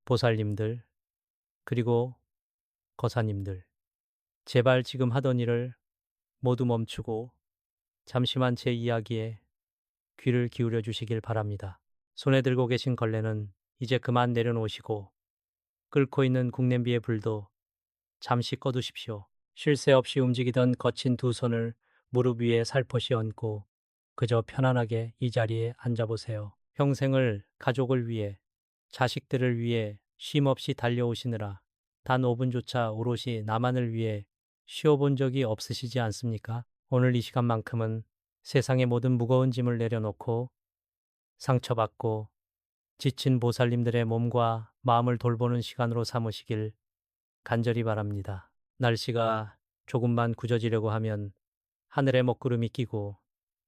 보살님들, 그리고 거사님들, 제발 지금 하던 일을 모두 멈추고 잠시만 제 이야기에 귀를 기울여 주시길 바랍니다. 손에 들고 계신 걸레는 이제 그만 내려놓으시고 끓고 있는 국냄비의 불도 잠시 꺼두십시오. 쉴 새 없이 움직이던 거친 두 손을 무릎 위에 살포시 얹고 그저 편안하게 이 자리에 앉아보세요. 평생을 가족을 위해, 자식들을 위해 쉼없이 달려오시느라 단 5분조차 오롯이 나만을 위해 쉬어본 적이 없으시지 않습니까? 오늘 이 시간만큼은 세상의 모든 무거운 짐을 내려놓고 상처받고 지친 보살님들의 몸과 마음을 돌보는 시간으로 삼으시길 간절히 바랍니다. 날씨가 조금만 굳어지려고 하면 하늘에 먹구름이 끼고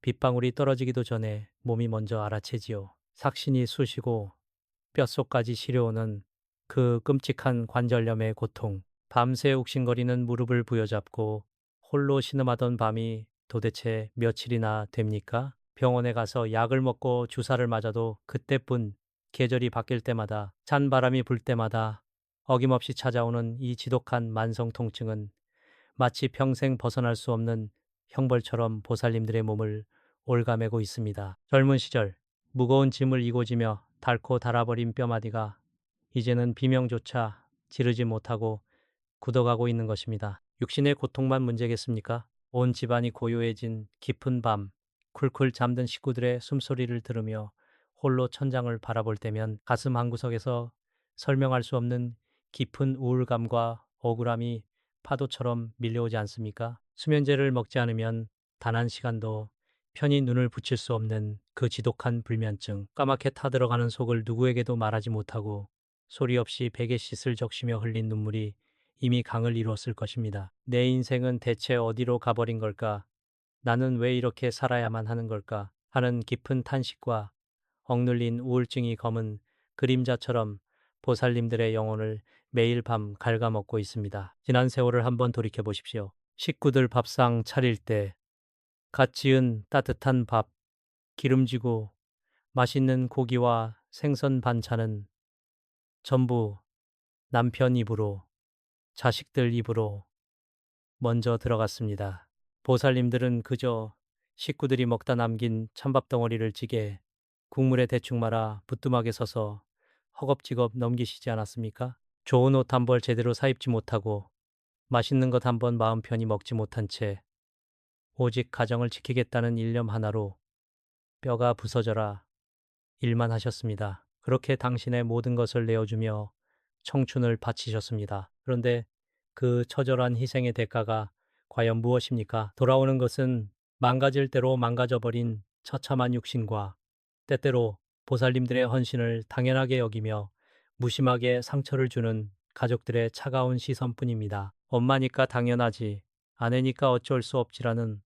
빗방울이 떨어지기도 전에 몸이 먼저 알아채지요. 삭신이 쑤시고 뼛속까지 시려오는 그 끔찍한 관절염의 고통, 밤새 욱신거리는 무릎을 부여잡고 홀로 신음하던 밤이 도대체 며칠이나 됩니까? 병원에 가서 약을 먹고 주사를 맞아도 그때뿐 계절이 바뀔 때마다 찬바람이 불 때마다 어김없이 찾아오는 이 지독한 만성 통증은 마치 평생 벗어날 수 없는 형벌처럼 보살님들의 몸을 올가매고 있습니다. 젊은 시절 무거운 짐을 이고지며 닳고 닳아버린 뼈마디가 이제는 비명조차 지르지 못하고 굳어가고 있는 것입니다. 육신의 고통만 문제겠습니까? 온 집안이 고요해진 깊은 밤, 쿨쿨 잠든 식구들의 숨소리를 들으며 홀로 천장을 바라볼 때면 가슴 한구석에서 설명할 수 없는 깊은 우울감과 억울함이 파도처럼 밀려오지 않습니까? 수면제를 먹지 않으면 단 한 시간도 편히 눈을 붙일 수 없는 그 지독한 불면증, 까맣게 타들어가는 속을 누구에게도 말하지 못하고 소리 없이 베개 씻을 적시며 흘린 눈물이 이미 강을 이루었을 것입니다. 내 인생은 대체 어디로 가버린 걸까? 나는 왜 이렇게 살아야만 하는 걸까? 하는 깊은 탄식과 억눌린 우울증이 검은 그림자처럼 보살님들의 영혼을 매일 밤 갉아먹고 있습니다. 지난 세월을 한번 돌이켜 보십시오. 식구들 밥상 차릴 때 갓 지은 따뜻한 밥, 기름지고 맛있는 고기와 생선 반찬은 전부 남편 입으로, 자식들 입으로 먼저 들어갔습니다. 보살님들은 그저 식구들이 먹다 남긴 찬밥 덩어리를 찌개, 국물에 대충 말아 부뚜막에 서서 허겁지겁 넘기시지 않았습니까? 좋은 옷 한 벌 제대로 사입지 못하고 맛있는 것 한 번 마음 편히 먹지 못한 채 오직 가정을 지키겠다는 일념 하나로 뼈가 부서져라 일만 하셨습니다. 그렇게 당신의 모든 것을 내어주며 청춘을 바치셨습니다. 그런데 그 처절한 희생의 대가가 과연 무엇입니까? 돌아오는 것은 망가질 대로 망가져버린 처참한 육신과 때때로 보살님들의 헌신을 당연하게 여기며 무심하게 상처를 주는 가족들의 차가운 시선뿐입니다. 엄마니까 당연하지, 아내니까 어쩔 수 없지라는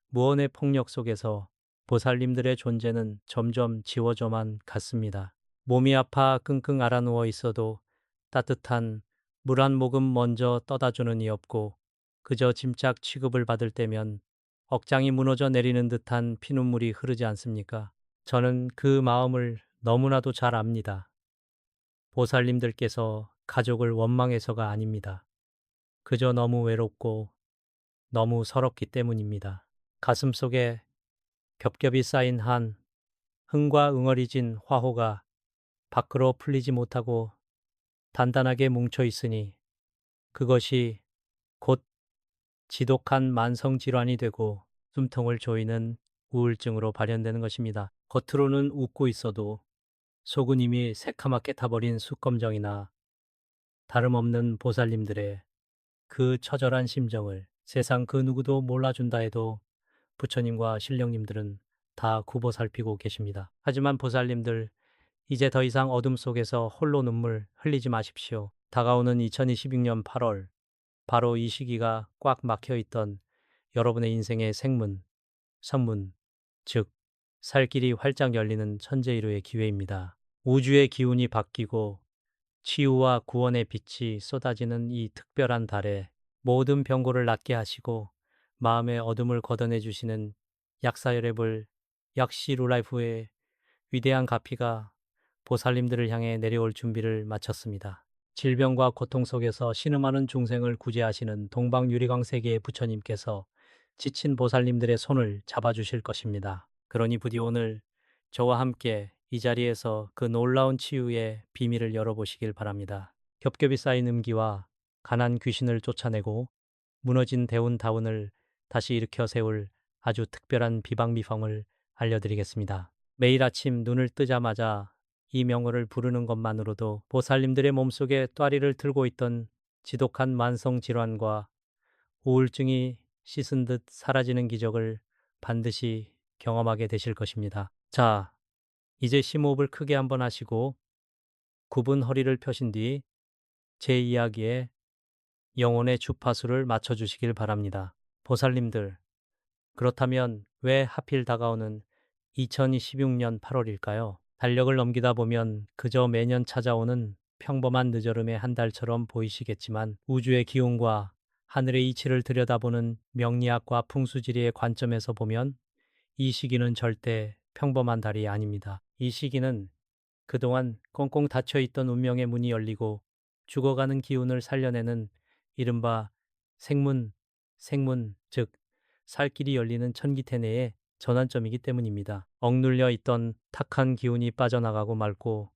무언의 폭력 속에서 보살님들의 존재는 점점 지워져만 갔습니다. 몸이 아파 끙끙 앓아누워 있어도 따뜻한 물 한 모금 먼저 떠다주는 이 없고 그저 짐짝 취급을 받을 때면 억장이 무너져 내리는 듯한 피눈물이 흐르지 않습니까? 저는 그 마음을 너무나도 잘 압니다. 보살님들께서 가족을 원망해서가 아닙니다. 그저 너무 외롭고 너무 서럽기 때문입니다. 가슴속에 겹겹이 쌓인 한 흥과 응어리진 화호가 밖으로 풀리지 못하고 단단하게 뭉쳐 있으니 그것이 곧 지독한 만성질환이 되고 숨통을 조이는 우울증으로 발현되는 것입니다. 겉으로는 웃고 있어도 속은 이미 새카맣게 타버린 숯검정이나 다름없는 보살님들의 그 처절한 심정을 세상 그 누구도 몰라준다 해도 부처님과 신령님들은 다 굽어 살피고 계십니다. 하지만 보살님들, 이제 더 이상 어둠 속에서 홀로 눈물 흘리지 마십시오. 다가오는 2026년 8월, 바로 이 시기가 꽉 막혀 있던 여러분의 인생의 생문, 선문, 즉 살 길이 활짝 열리는 천재일우의 기회입니다. 우주의 기운이 바뀌고 치유와 구원의 빛이 쏟아지는 이 특별한 달에 모든 병고를 낫게 하시고 마음의 어둠을 걷어내 주시는 약사열의 불, 약시 루라이프의 위대한 가피가 보살님들을 향해 내려올 준비를 마쳤습니다. 질병과 고통 속에서 신음하는 중생을 구제하시는 동방유리광 세계의 부처님께서 지친 보살님들의 손을 잡아주실 것입니다. 그러니 부디 오늘 저와 함께 이 자리에서 그 놀라운 치유의 비밀을 열어보시길 바랍니다. 겹겹이 쌓인 음기와 가난 귀신을 쫓아내고 무너진 대운다운을 다시 일으켜 세울 아주 특별한 비방미성을 알려드리겠습니다. 매일 아침 눈을 뜨자마자 이 명호를 부르는 것만으로도 보살님들의 몸속에 또아리를 틀고 있던 지독한 만성 질환과 우울증이 씻은 듯 사라지는 기적을 반드시 경험하게 되실 것입니다. 자, 이제 심호흡을 크게 한번 하시고 굽은 허리를 펴신 뒤 제 이야기에 영혼의 주파수를 맞춰주시길 바랍니다. 보살님들, 그렇다면 왜 하필 다가오는 2026년 8월일까요? 달력을 넘기다 보면 그저 매년 찾아오는 평범한 늦여름의 한 달처럼 보이시겠지만 우주의 기운과 하늘의 이치를 들여다보는 명리학과 풍수지리의 관점에서 보면 이 시기는 절대 평범한 달이 아닙니다. 이 시기는 그동안 꽁꽁 닫혀있던 운명의 문이 열리고 죽어가는 기운을 살려내는 이른바 생문, 즉 살 길이 열리는 천기태내의 전환점이기 때문입니다. 억눌려 있던 탁한 기운이 빠져나가고 맑고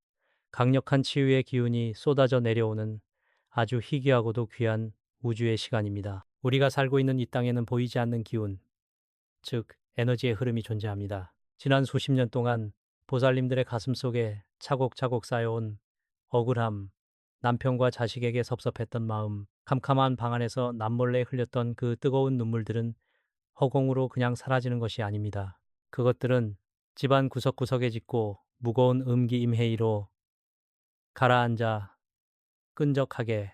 강력한 치유의 기운이 쏟아져 내려오는 아주 희귀하고도 귀한 우주의 시간입니다. 우리가 살고 있는 이 땅에는 보이지 않는 기운, 즉 에너지의 흐름이 존재합니다. 지난 수십 년 동안 보살님들의 가슴 속에 차곡차곡 쌓여온 억울함, 남편과 자식에게 섭섭했던 마음, 캄캄한 방 안에서 남몰래 흘렸던 그 뜨거운 눈물들은 허공으로 그냥 사라지는 것이 아닙니다. 그것들은 집안 구석구석에 짙고 무거운 음기임해이로 가라앉아 끈적하게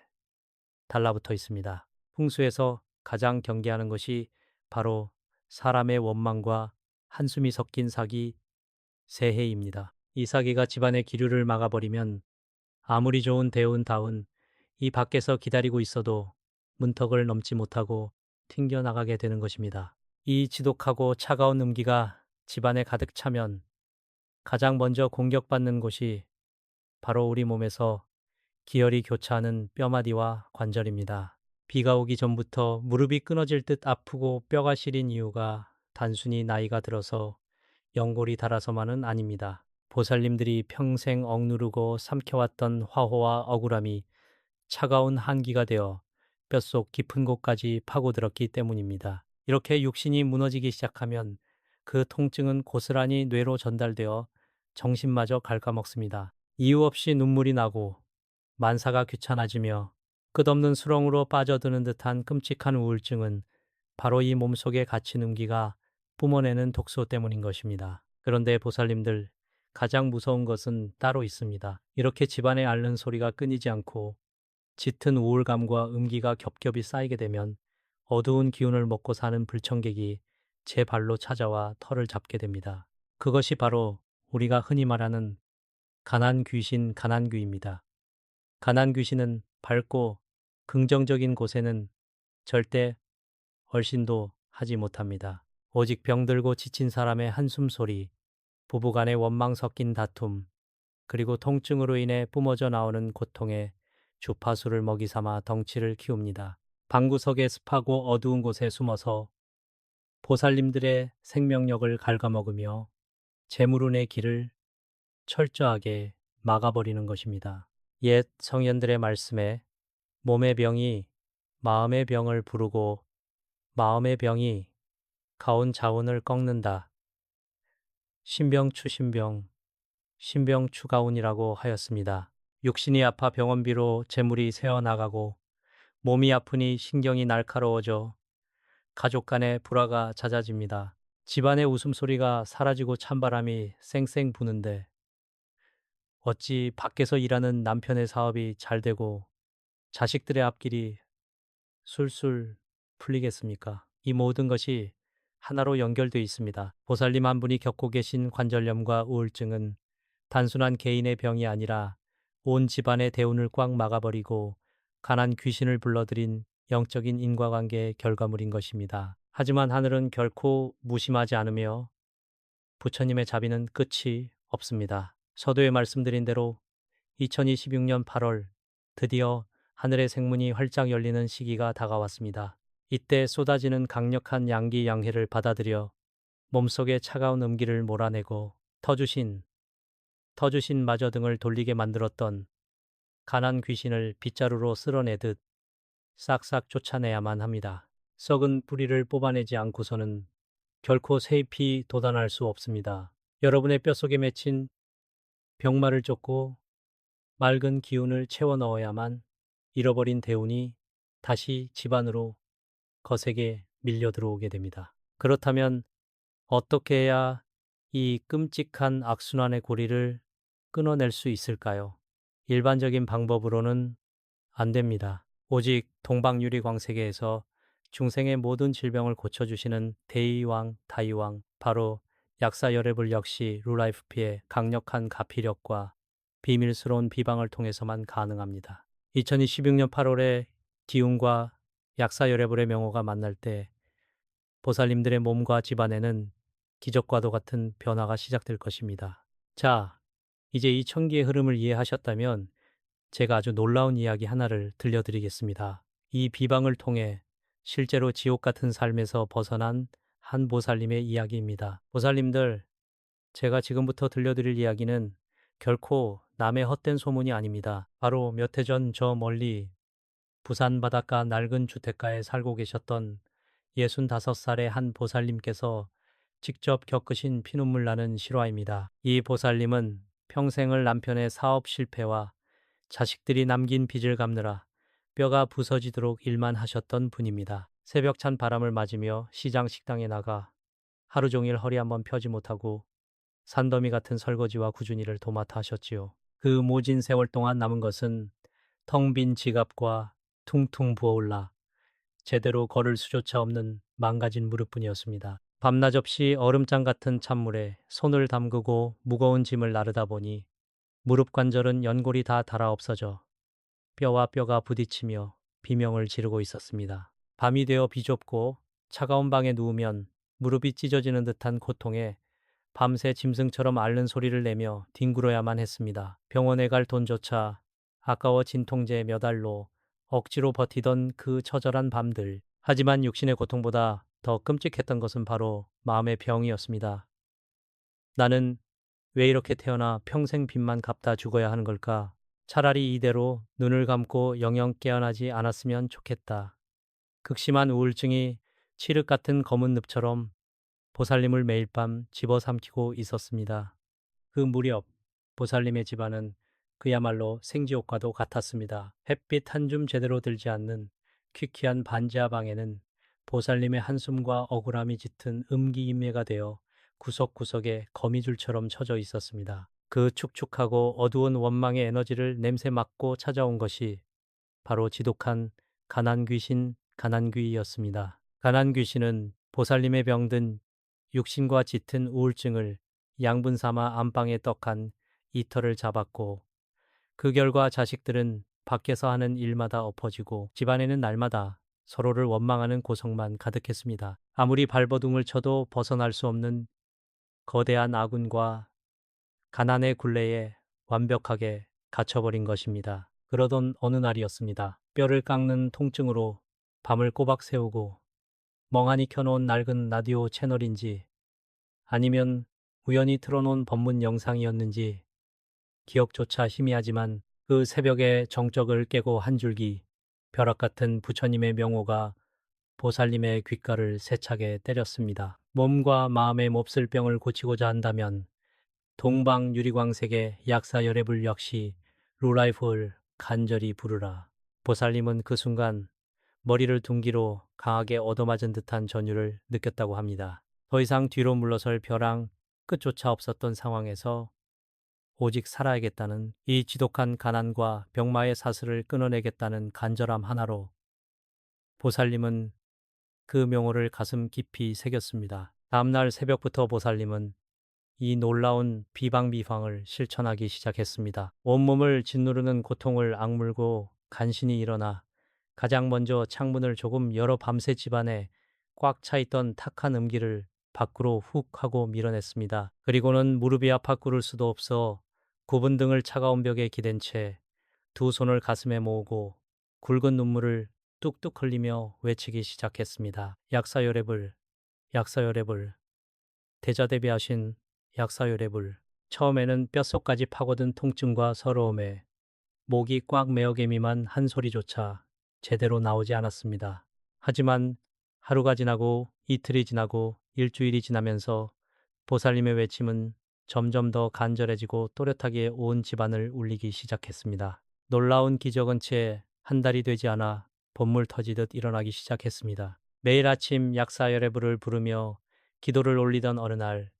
달라붙어 있습니다. 풍수에서 가장 경계하는 것이 바로 사람의 원망과 한숨이 섞인 사기, 세해입니다. 이 사기가 집안의 기류를 막아버리면 아무리 좋은 대운다운 이 밖에서 기다리고 있어도 문턱을 넘지 못하고 튕겨나가게 되는 것입니다. 이 지독하고 차가운 음기가 집안에 가득 차면 가장 먼저 공격받는 곳이 바로 우리 몸에서 기혈이 교차하는 뼈마디와 관절입니다. 비가 오기 전부터 무릎이 끊어질 듯 아프고 뼈가 시린 이유가 단순히 나이가 들어서 연골이 닳아서만은 아닙니다. 보살님들이 평생 억누르고 삼켜왔던 화호와 억울함이 차가운 한기가 되어 뼛속 깊은 곳까지 파고들었기 때문입니다. 이렇게 육신이 무너지기 시작하면 그 통증은 고스란히 뇌로 전달되어 정신마저 갉아먹습니다. 이유 없이 눈물이 나고 만사가 귀찮아지며 끝없는 수렁으로 빠져드는 듯한 끔찍한 우울증은 바로 이 몸속에 갇힌 음기가 뿜어내는 독소 때문인 것입니다. 그런데 보살님들, 가장 무서운 것은 따로 있습니다. 이렇게 집안에 앓는 소리가 끊이지 않고 짙은 우울감과 음기가 겹겹이 쌓이게 되면 어두운 기운을 먹고 사는 불청객이 제 발로 찾아와 털을 잡게 됩니다. 그것이 바로 우리가 흔히 말하는 가난 귀신, 가난귀입니다. 가난 귀신은 밝고 긍정적인 곳에는 절대 얼씬도 하지 못합니다. 오직 병들고 지친 사람의 한숨 소리, 부부간의 원망 섞인 다툼, 그리고 통증으로 인해 뿜어져 나오는 고통에 주파수를 먹이 삼아 덩치를 키웁니다. 방구석의 습하고 어두운 곳에 숨어서 보살님들의 생명력을 갉아먹으며 재물운의 길을 철저하게 막아버리는 것입니다. 옛 성현들의 말씀에 몸의 병이 마음의 병을 부르고 마음의 병이 가온 자운을 꺾는다. 신병추신병, 신병추가운이라고 하였습니다. 육신이 아파 병원비로 재물이 새어나가고 몸이 아프니 신경이 날카로워져 가족 간의 불화가 잦아집니다. 집안의 웃음소리가 사라지고 찬바람이 쌩쌩 부는데 어찌 밖에서 일하는 남편의 사업이 잘 되고 자식들의 앞길이 술술 풀리겠습니까? 이 모든 것이 하나로 연결되어 있습니다. 보살님 한 분이 겪고 계신 관절염과 우울증은 단순한 개인의 병이 아니라 온 집안의 대운을 꽉 막아버리고 가난 귀신을 불러들인 영적인 인과관계의 결과물인 것입니다. 하지만 하늘은 결코 무심하지 않으며 부처님의 자비는 끝이 없습니다. 서두에 말씀드린 대로 2026년 8월 드디어 하늘의 생문이 활짝 열리는 시기가 다가왔습니다. 이때 쏟아지는 강력한 양기 양해를 받아들여 몸속의 차가운 음기를 몰아내고 터주신 마저 등을 돌리게 만들었던 가난 귀신을 빗자루로 쓸어내듯 싹싹 쫓아내야만 합니다. 썩은 뿌리를 뽑아내지 않고서는 결코 새 잎이 돋아날 수 없습니다. 여러분의 뼛속에 맺힌 병마를 쫓고 맑은 기운을 채워 넣어야만 잃어버린 대운이 다시 집안으로 거세게 밀려 들어오게 됩니다. 그렇다면 어떻게 해야 이 끔찍한 악순환의 고리를 끊어낼 수 있을까요? 일반적인 방법으로는 안 됩니다. 오직 동방유리광세계에서 중생의 모든 질병을 고쳐주시는 대의왕, 다의왕, 바로 약사열애불 역시 루라이프피의 강력한 가피력과 비밀스러운 비방을 통해서만 가능합니다. 2026년 8월에 기운과 약사열애불의 명호가 만날 때 보살님들의 몸과 집안에는 기적과도 같은 변화가 시작될 것입니다. 자, 이제 이 천기의 흐름을 이해하셨다면 제가 아주 놀라운 이야기 하나를 들려드리겠습니다. 이 비방을 통해 실제로 지옥 같은 삶에서 벗어난 한 보살님의 이야기입니다. 보살님들, 제가 지금부터 들려드릴 이야기는 결코 남의 헛된 소문이 아닙니다. 바로 몇 해 전 저 멀리 부산 바닷가 낡은 주택가에 살고 계셨던 65살의 한 보살님께서 직접 겪으신 피눈물 나는 실화입니다. 이 보살님은 평생을 남편의 사업 실패와 자식들이 남긴 빚을 갚느라 뼈가 부서지도록 일만 하셨던 분입니다. 새벽 찬 바람을 맞으며 시장 식당에 나가 하루 종일 허리 한번 펴지 못하고 산더미 같은 설거지와 꾸준히를 도맡아 하셨지요. 그 모진 세월 동안 남은 것은 텅 빈 지갑과 퉁퉁 부어올라 제대로 걸을 수조차 없는 망가진 무릎뿐이었습니다. 밤낮 없이 얼음장 같은 찬물에 손을 담그고 무거운 짐을 나르다 보니 무릎 관절은 연골이 다 닳아 없어져 뼈와 뼈가 부딪히며 비명을 지르고 있었습니다. 밤이 되어 비좁고 차가운 방에 누우면 무릎이 찢어지는 듯한 고통에 밤새 짐승처럼 앓는 소리를 내며 뒹굴어야만 했습니다. 병원에 갈 돈조차 아까워 진통제 몇 알로 억지로 버티던 그 처절한 밤들. 하지만 육신의 고통보다 더 끔찍했던 것은 바로 마음의 병이었습니다. 나는 왜 이렇게 태어나 평생 빚만 갚다 죽어야 하는 걸까? 차라리 이대로 눈을 감고 영영 깨어나지 않았으면 좋겠다. 극심한 우울증이 칠흑 같은 검은 늪처럼 보살님을 매일 밤 집어삼키고 있었습니다. 그 무렵 보살님의 집안은 그야말로 생지옥과도 같았습니다. 햇빛 한 줌 제대로 들지 않는 퀴퀴한 반지하 방에는 보살님의 한숨과 억울함이 짙은 음기인매가 되어 구석구석에 거미줄처럼 쳐져 있었습니다. 그 축축하고 어두운 원망의 에너지를 냄새 맡고 찾아온 것이 바로 지독한 가난귀신이었습니다. 가난귀신은 보살님의 병든 육신과 짙은 우울증을 양분 삼아 안방에 떡한 이터를 잡았고 그 결과 자식들은 밖에서 하는 일마다 엎어지고 집안에는 날마다 서로를 원망하는 고성만 가득했습니다. 아무리 발버둥을 쳐도 벗어날 수 없는 거대한 아군과 가난의 굴레에 완벽하게 갇혀버린 것입니다. 그러던 어느 날이었습니다. 뼈를 깎는 통증으로 밤을 꼬박 새우고 멍하니 켜놓은 낡은 라디오 채널인지 아니면 우연히 틀어놓은 법문 영상이었는지 기억조차 희미하지만 그 새벽의 정적을 깨고 한 줄기 벼락 같은 부처님의 명호가 보살님의 귓가를 세차게 때렸습니다. 몸과 마음의 몹쓸 병을 고치고자 한다면 동방 유리광색의 약사 열애불 역시 루라이프를 간절히 부르라. 보살님은 그 순간 머리를 둔기로 강하게 얻어맞은 듯한 전율을 느꼈다고 합니다. 더 이상 뒤로 물러설 벼랑 끝조차 없었던 상황에서 오직 살아야겠다는 이 지독한 가난과 병마의 사슬을 끊어내겠다는 간절함 하나로 보살님은 그 명호를 가슴 깊이 새겼습니다. 다음날 새벽부터 보살님은 이 놀라운 비방비방을 실천하기 시작했습니다. 온몸을 짓누르는 고통을 악물고 간신히 일어나 가장 먼저 창문을 조금 열어 밤새 집안에 꽉 차 있던 탁한 음기를 밖으로 훅 하고 밀어냈습니다. 그리고는 무릎이 아파 꿇을 수도 없어 굽은 등을 차가운 벽에 기댄 채 두 손을 가슴에 모으고 굵은 눈물을 뚝뚝 흘리며 외치기 시작했습니다. 약사요랩을, 약사요랩을, 대자대비하신 약사요랩을. 처음에는 뼛속까지 파고든 통증과 서러움에 목이 꽉 메어개미만 한 소리조차 제대로 나오지 않았습니다. 하지만 하루가 지나고 이틀이 지나고 일주일이 지나면서 보살님의 외침은 점점 더 간절해지고 또렷하게 온 집안을 울리기 시작했습니다. 놀라운 기적은 채 한 달이 되지 않아 본물 터지듯 일어나기 시작했습니다. 매일 아침 약사열애불을 부르며 기도를 올리던 어느 날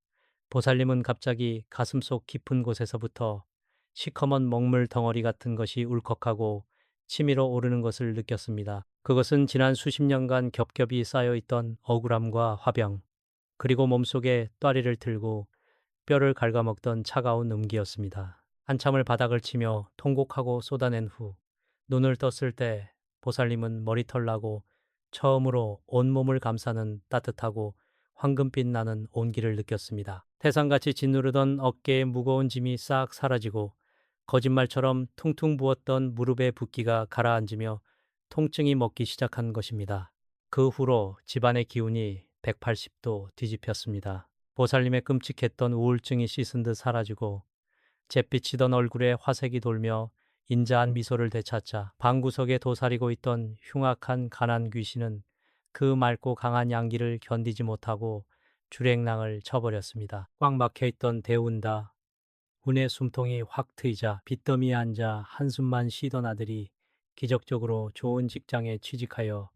보살님은 갑자기 가슴속 깊은 곳에서부터 시커먼 먹물 덩어리 같은 것이 울컥하고 치밀어 오르는 것을 느꼈습니다. 그것은 지난 수십 년간 겹겹이 쌓여있던 억울함과 화병, 그리고 몸속에 또아리를 틀고 뼈를 갉아먹던 차가운 음기였습니다. 한참을 바닥을 치며 통곡하고 쏟아낸 후 눈을 떴을 때 보살님은 머리털 나고 처음으로 온몸을 감싸는 따뜻하고 황금빛 나는 온기를 느꼈습니다. 태산같이 짓누르던 어깨의 무거운 짐이 싹 사라지고 거짓말처럼 퉁퉁 부었던 무릎의 붓기가 가라앉으며 통증이 먹기 시작한 것입니다. 그 후로 집안의 기운이 180도 뒤집혔습니다. 보살님의 끔찍했던 우울증이 씻은 듯 사라지고 잿빛이던 얼굴에 화색이 돌며 인자한 미소를 되찾자 방구석에 도사리고 있던 흉악한 가난 귀신은 그 맑고 강한 양기를 견디지 못하고 주랭랑을 쳐버렸습니다. 꽉 막혀있던 대운다. 운의 숨통이 확 트이자 빚더미에 앉아 한숨만 쉬던 아들이 기적적으로 좋은 직장에 취직하여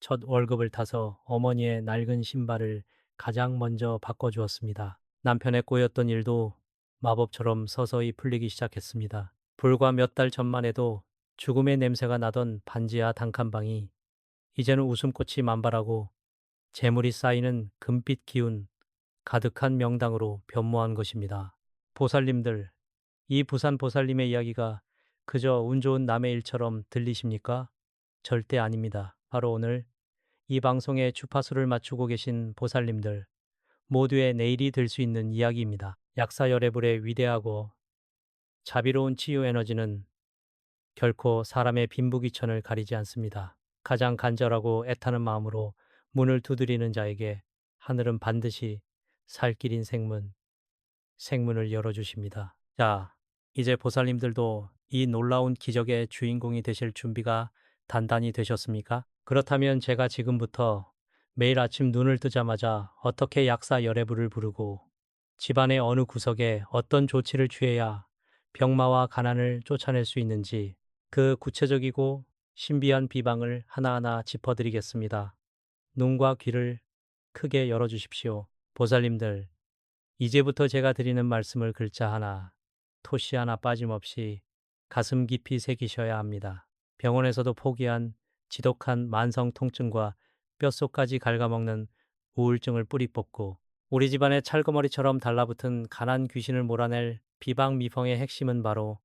첫 월급을 타서 어머니의 낡은 신발을 가장 먼저 바꿔주었습니다. 남편의 꼬였던 일도 마법처럼 서서히 풀리기 시작했습니다. 불과 몇 달 전만 해도 죽음의 냄새가 나던 반지하 단칸방이 이제는 웃음꽃이 만발하고 재물이 쌓이는 금빛 기운 가득한 명당으로 변모한 것입니다. 보살님들, 이 부산 보살님의 이야기가 그저 운 좋은 남의 일처럼 들리십니까? 절대 아닙니다. 바로 오늘 이 방송에 주파수를 맞추고 계신 보살님들 모두의 내일이 될 수 있는 이야기입니다. 약사열애불의 위대하고 자비로운 치유 에너지는 결코 사람의 빈부귀천을 가리지 않습니다. 가장 간절하고 애타는 마음으로 문을 두드리는 자에게 하늘은 반드시 살 길인 생문을 열어주십니다. 자, 이제 보살님들도 이 놀라운 기적의 주인공이 되실 준비가 단단히 되셨습니까? 그렇다면 제가 지금부터 매일 아침 눈을 뜨자마자 어떻게 약사 열애불을 부르고 집안의 어느 구석에 어떤 조치를 취해야 병마와 가난을 쫓아낼 수 있는지 그 구체적이고 신비한 비방을 하나하나 짚어드리겠습니다. 눈과 귀를 크게 열어주십시오. 보살님들, 이제부터 제가 드리는 말씀을 글자 하나, 토시 하나 빠짐없이 가슴 깊이 새기셔야 합니다. 병원에서도 포기한 지독한 만성 통증과 뼛속까지 갉아먹는 우울증을 뿌리 뽑고 우리 집안의 찰거머리처럼 달라붙은 가난 귀신을 몰아낼 비방 미펑의 핵심은 바로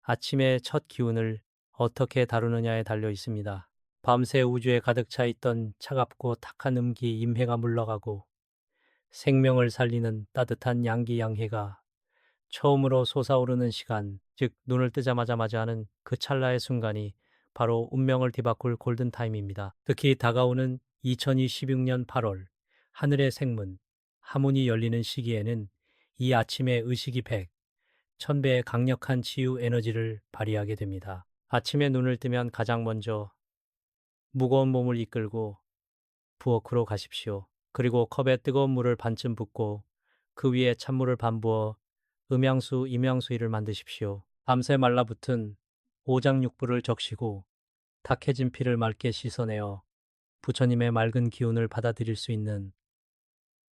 아침의 첫 기운을 어떻게 다루느냐에 달려 있습니다. 밤새 우주에 가득 차 있던 차갑고 탁한 음기 임해가 물러가고 생명을 살리는 따뜻한 양기 양해가 처음으로 솟아오르는 시간, 즉 눈을 뜨자마자 맞이하는 그 찰나의 순간이 바로 운명을 뒤바꿀 골든타임입니다. 특히 다가오는 2026년 8월 하늘의 생문, 하문이 열리는 시기에는 이 아침의 의식이 1000배의 강력한 치유 에너지를 발휘하게 됩니다. 아침에 눈을 뜨면 가장 먼저 무거운 몸을 이끌고 부엌으로 가십시오. 그리고 컵에 뜨거운 물을 반쯤 붓고 그 위에 찬물을 반 부어 음양수, 임양수湯을 만드십시오. 밤새 말라붙은 오장육부를 적시고 탁해진 피를 맑게 씻어내어 부처님의 맑은 기운을 받아들일 수 있는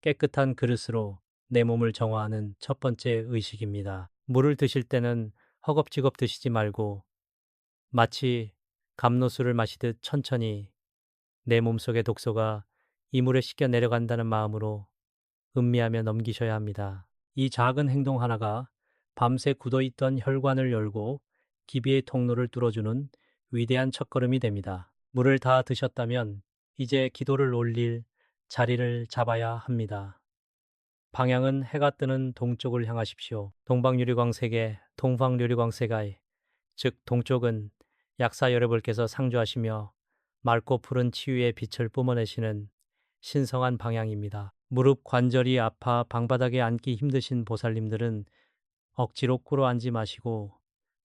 깨끗한 그릇으로 내 몸을 정화하는 첫 번째 의식입니다. 물을 드실 때는 허겁지겁 드시지 말고 마치 감로수를 마시듯 천천히 내 몸속의 독소가 이 물에 씻겨 내려간다는 마음으로 음미하며 넘기셔야 합니다. 이 작은 행동 하나가 밤새 굳어있던 혈관을 열고 기비의 통로를 뚫어주는 위대한 첫걸음이 됩니다. 물을 다 드셨다면 이제 기도를 올릴 자리를 잡아야 합니다. 방향은 해가 뜨는 동쪽을 향하십시오. 동방유리광세계, 동방유리광세가이, 즉 동쪽은 약사 여러분께서 상주하시며 맑고 푸른 치유의 빛을 뿜어내시는 신성한 방향입니다. 무릎 관절이 아파 방바닥에 앉기 힘드신 보살님들은 억지로 꿇어 앉지 마시고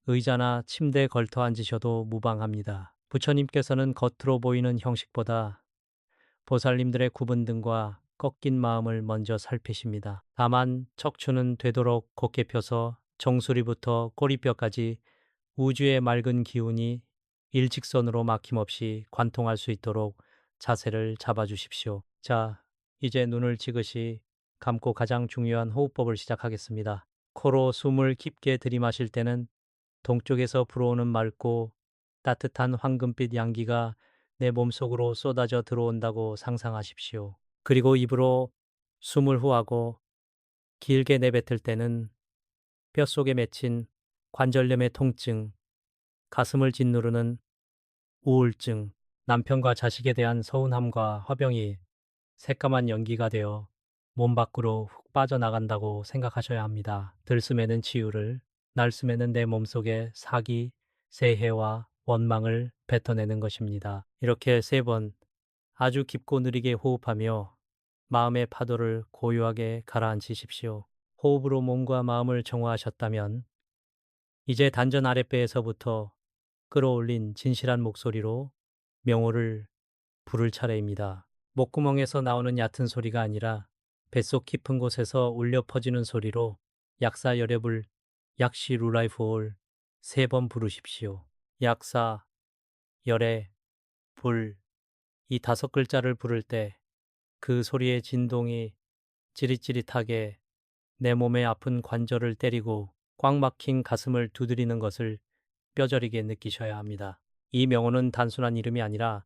의자나 침대에 걸터 앉으셔도 무방합니다. 부처님께서는 겉으로 보이는 형식보다 보살님들의 구분 등과 꺾인 마음을 먼저 살피십니다. 다만 척추는 되도록 곧게 펴서 정수리부터 꼬리뼈까지 우주의 맑은 기운이 일직선으로 막힘없이 관통할 수 있도록 자세를 잡아주십시오. 자, 이제 눈을 지그시 감고 가장 중요한 호흡법을 시작하겠습니다. 코로 숨을 깊게 들이마실 때는 동쪽에서 불어오는 맑고 따뜻한 황금빛 양기가 내 몸속으로 쏟아져 들어온다고 상상하십시오. 그리고 입으로 숨을 후하고 길게 내뱉을 때는 뼛속에 맺힌 관절염의 통증, 가슴을 짓누르는 우울증, 남편과 자식에 대한 서운함과 화병이 새까만 연기가 되어 몸 밖으로 훅 빠져나간다고 생각하셔야 합니다. 들숨에는 치유를, 날숨에는 내 몸속에 사기, 세해와 원망을 뱉어내는 것입니다. 이렇게 3번 아주 깊고 느리게 호흡하며 마음의 파도를 고요하게 가라앉히십시오. 호흡으로 몸과 마음을 정화하셨다면 이제 단전 아랫배에서부터 끌어올린 진실한 목소리로 명호를 부를 차례입니다. 목구멍에서 나오는 얕은 소리가 아니라 뱃속 깊은 곳에서 울려 퍼지는 소리로 약사 열애불 약시 루라이프올 3번 부르십시오. 약사 열애 불 이 5글자를 부를 때 그 소리의 진동이 찌릿찌릿하게 내 몸의 아픈 관절을 때리고 꽉 막힌 가슴을 두드리는 것을 뼈저리게 느끼셔야 합니다. 이 명호는 단순한 이름이 아니라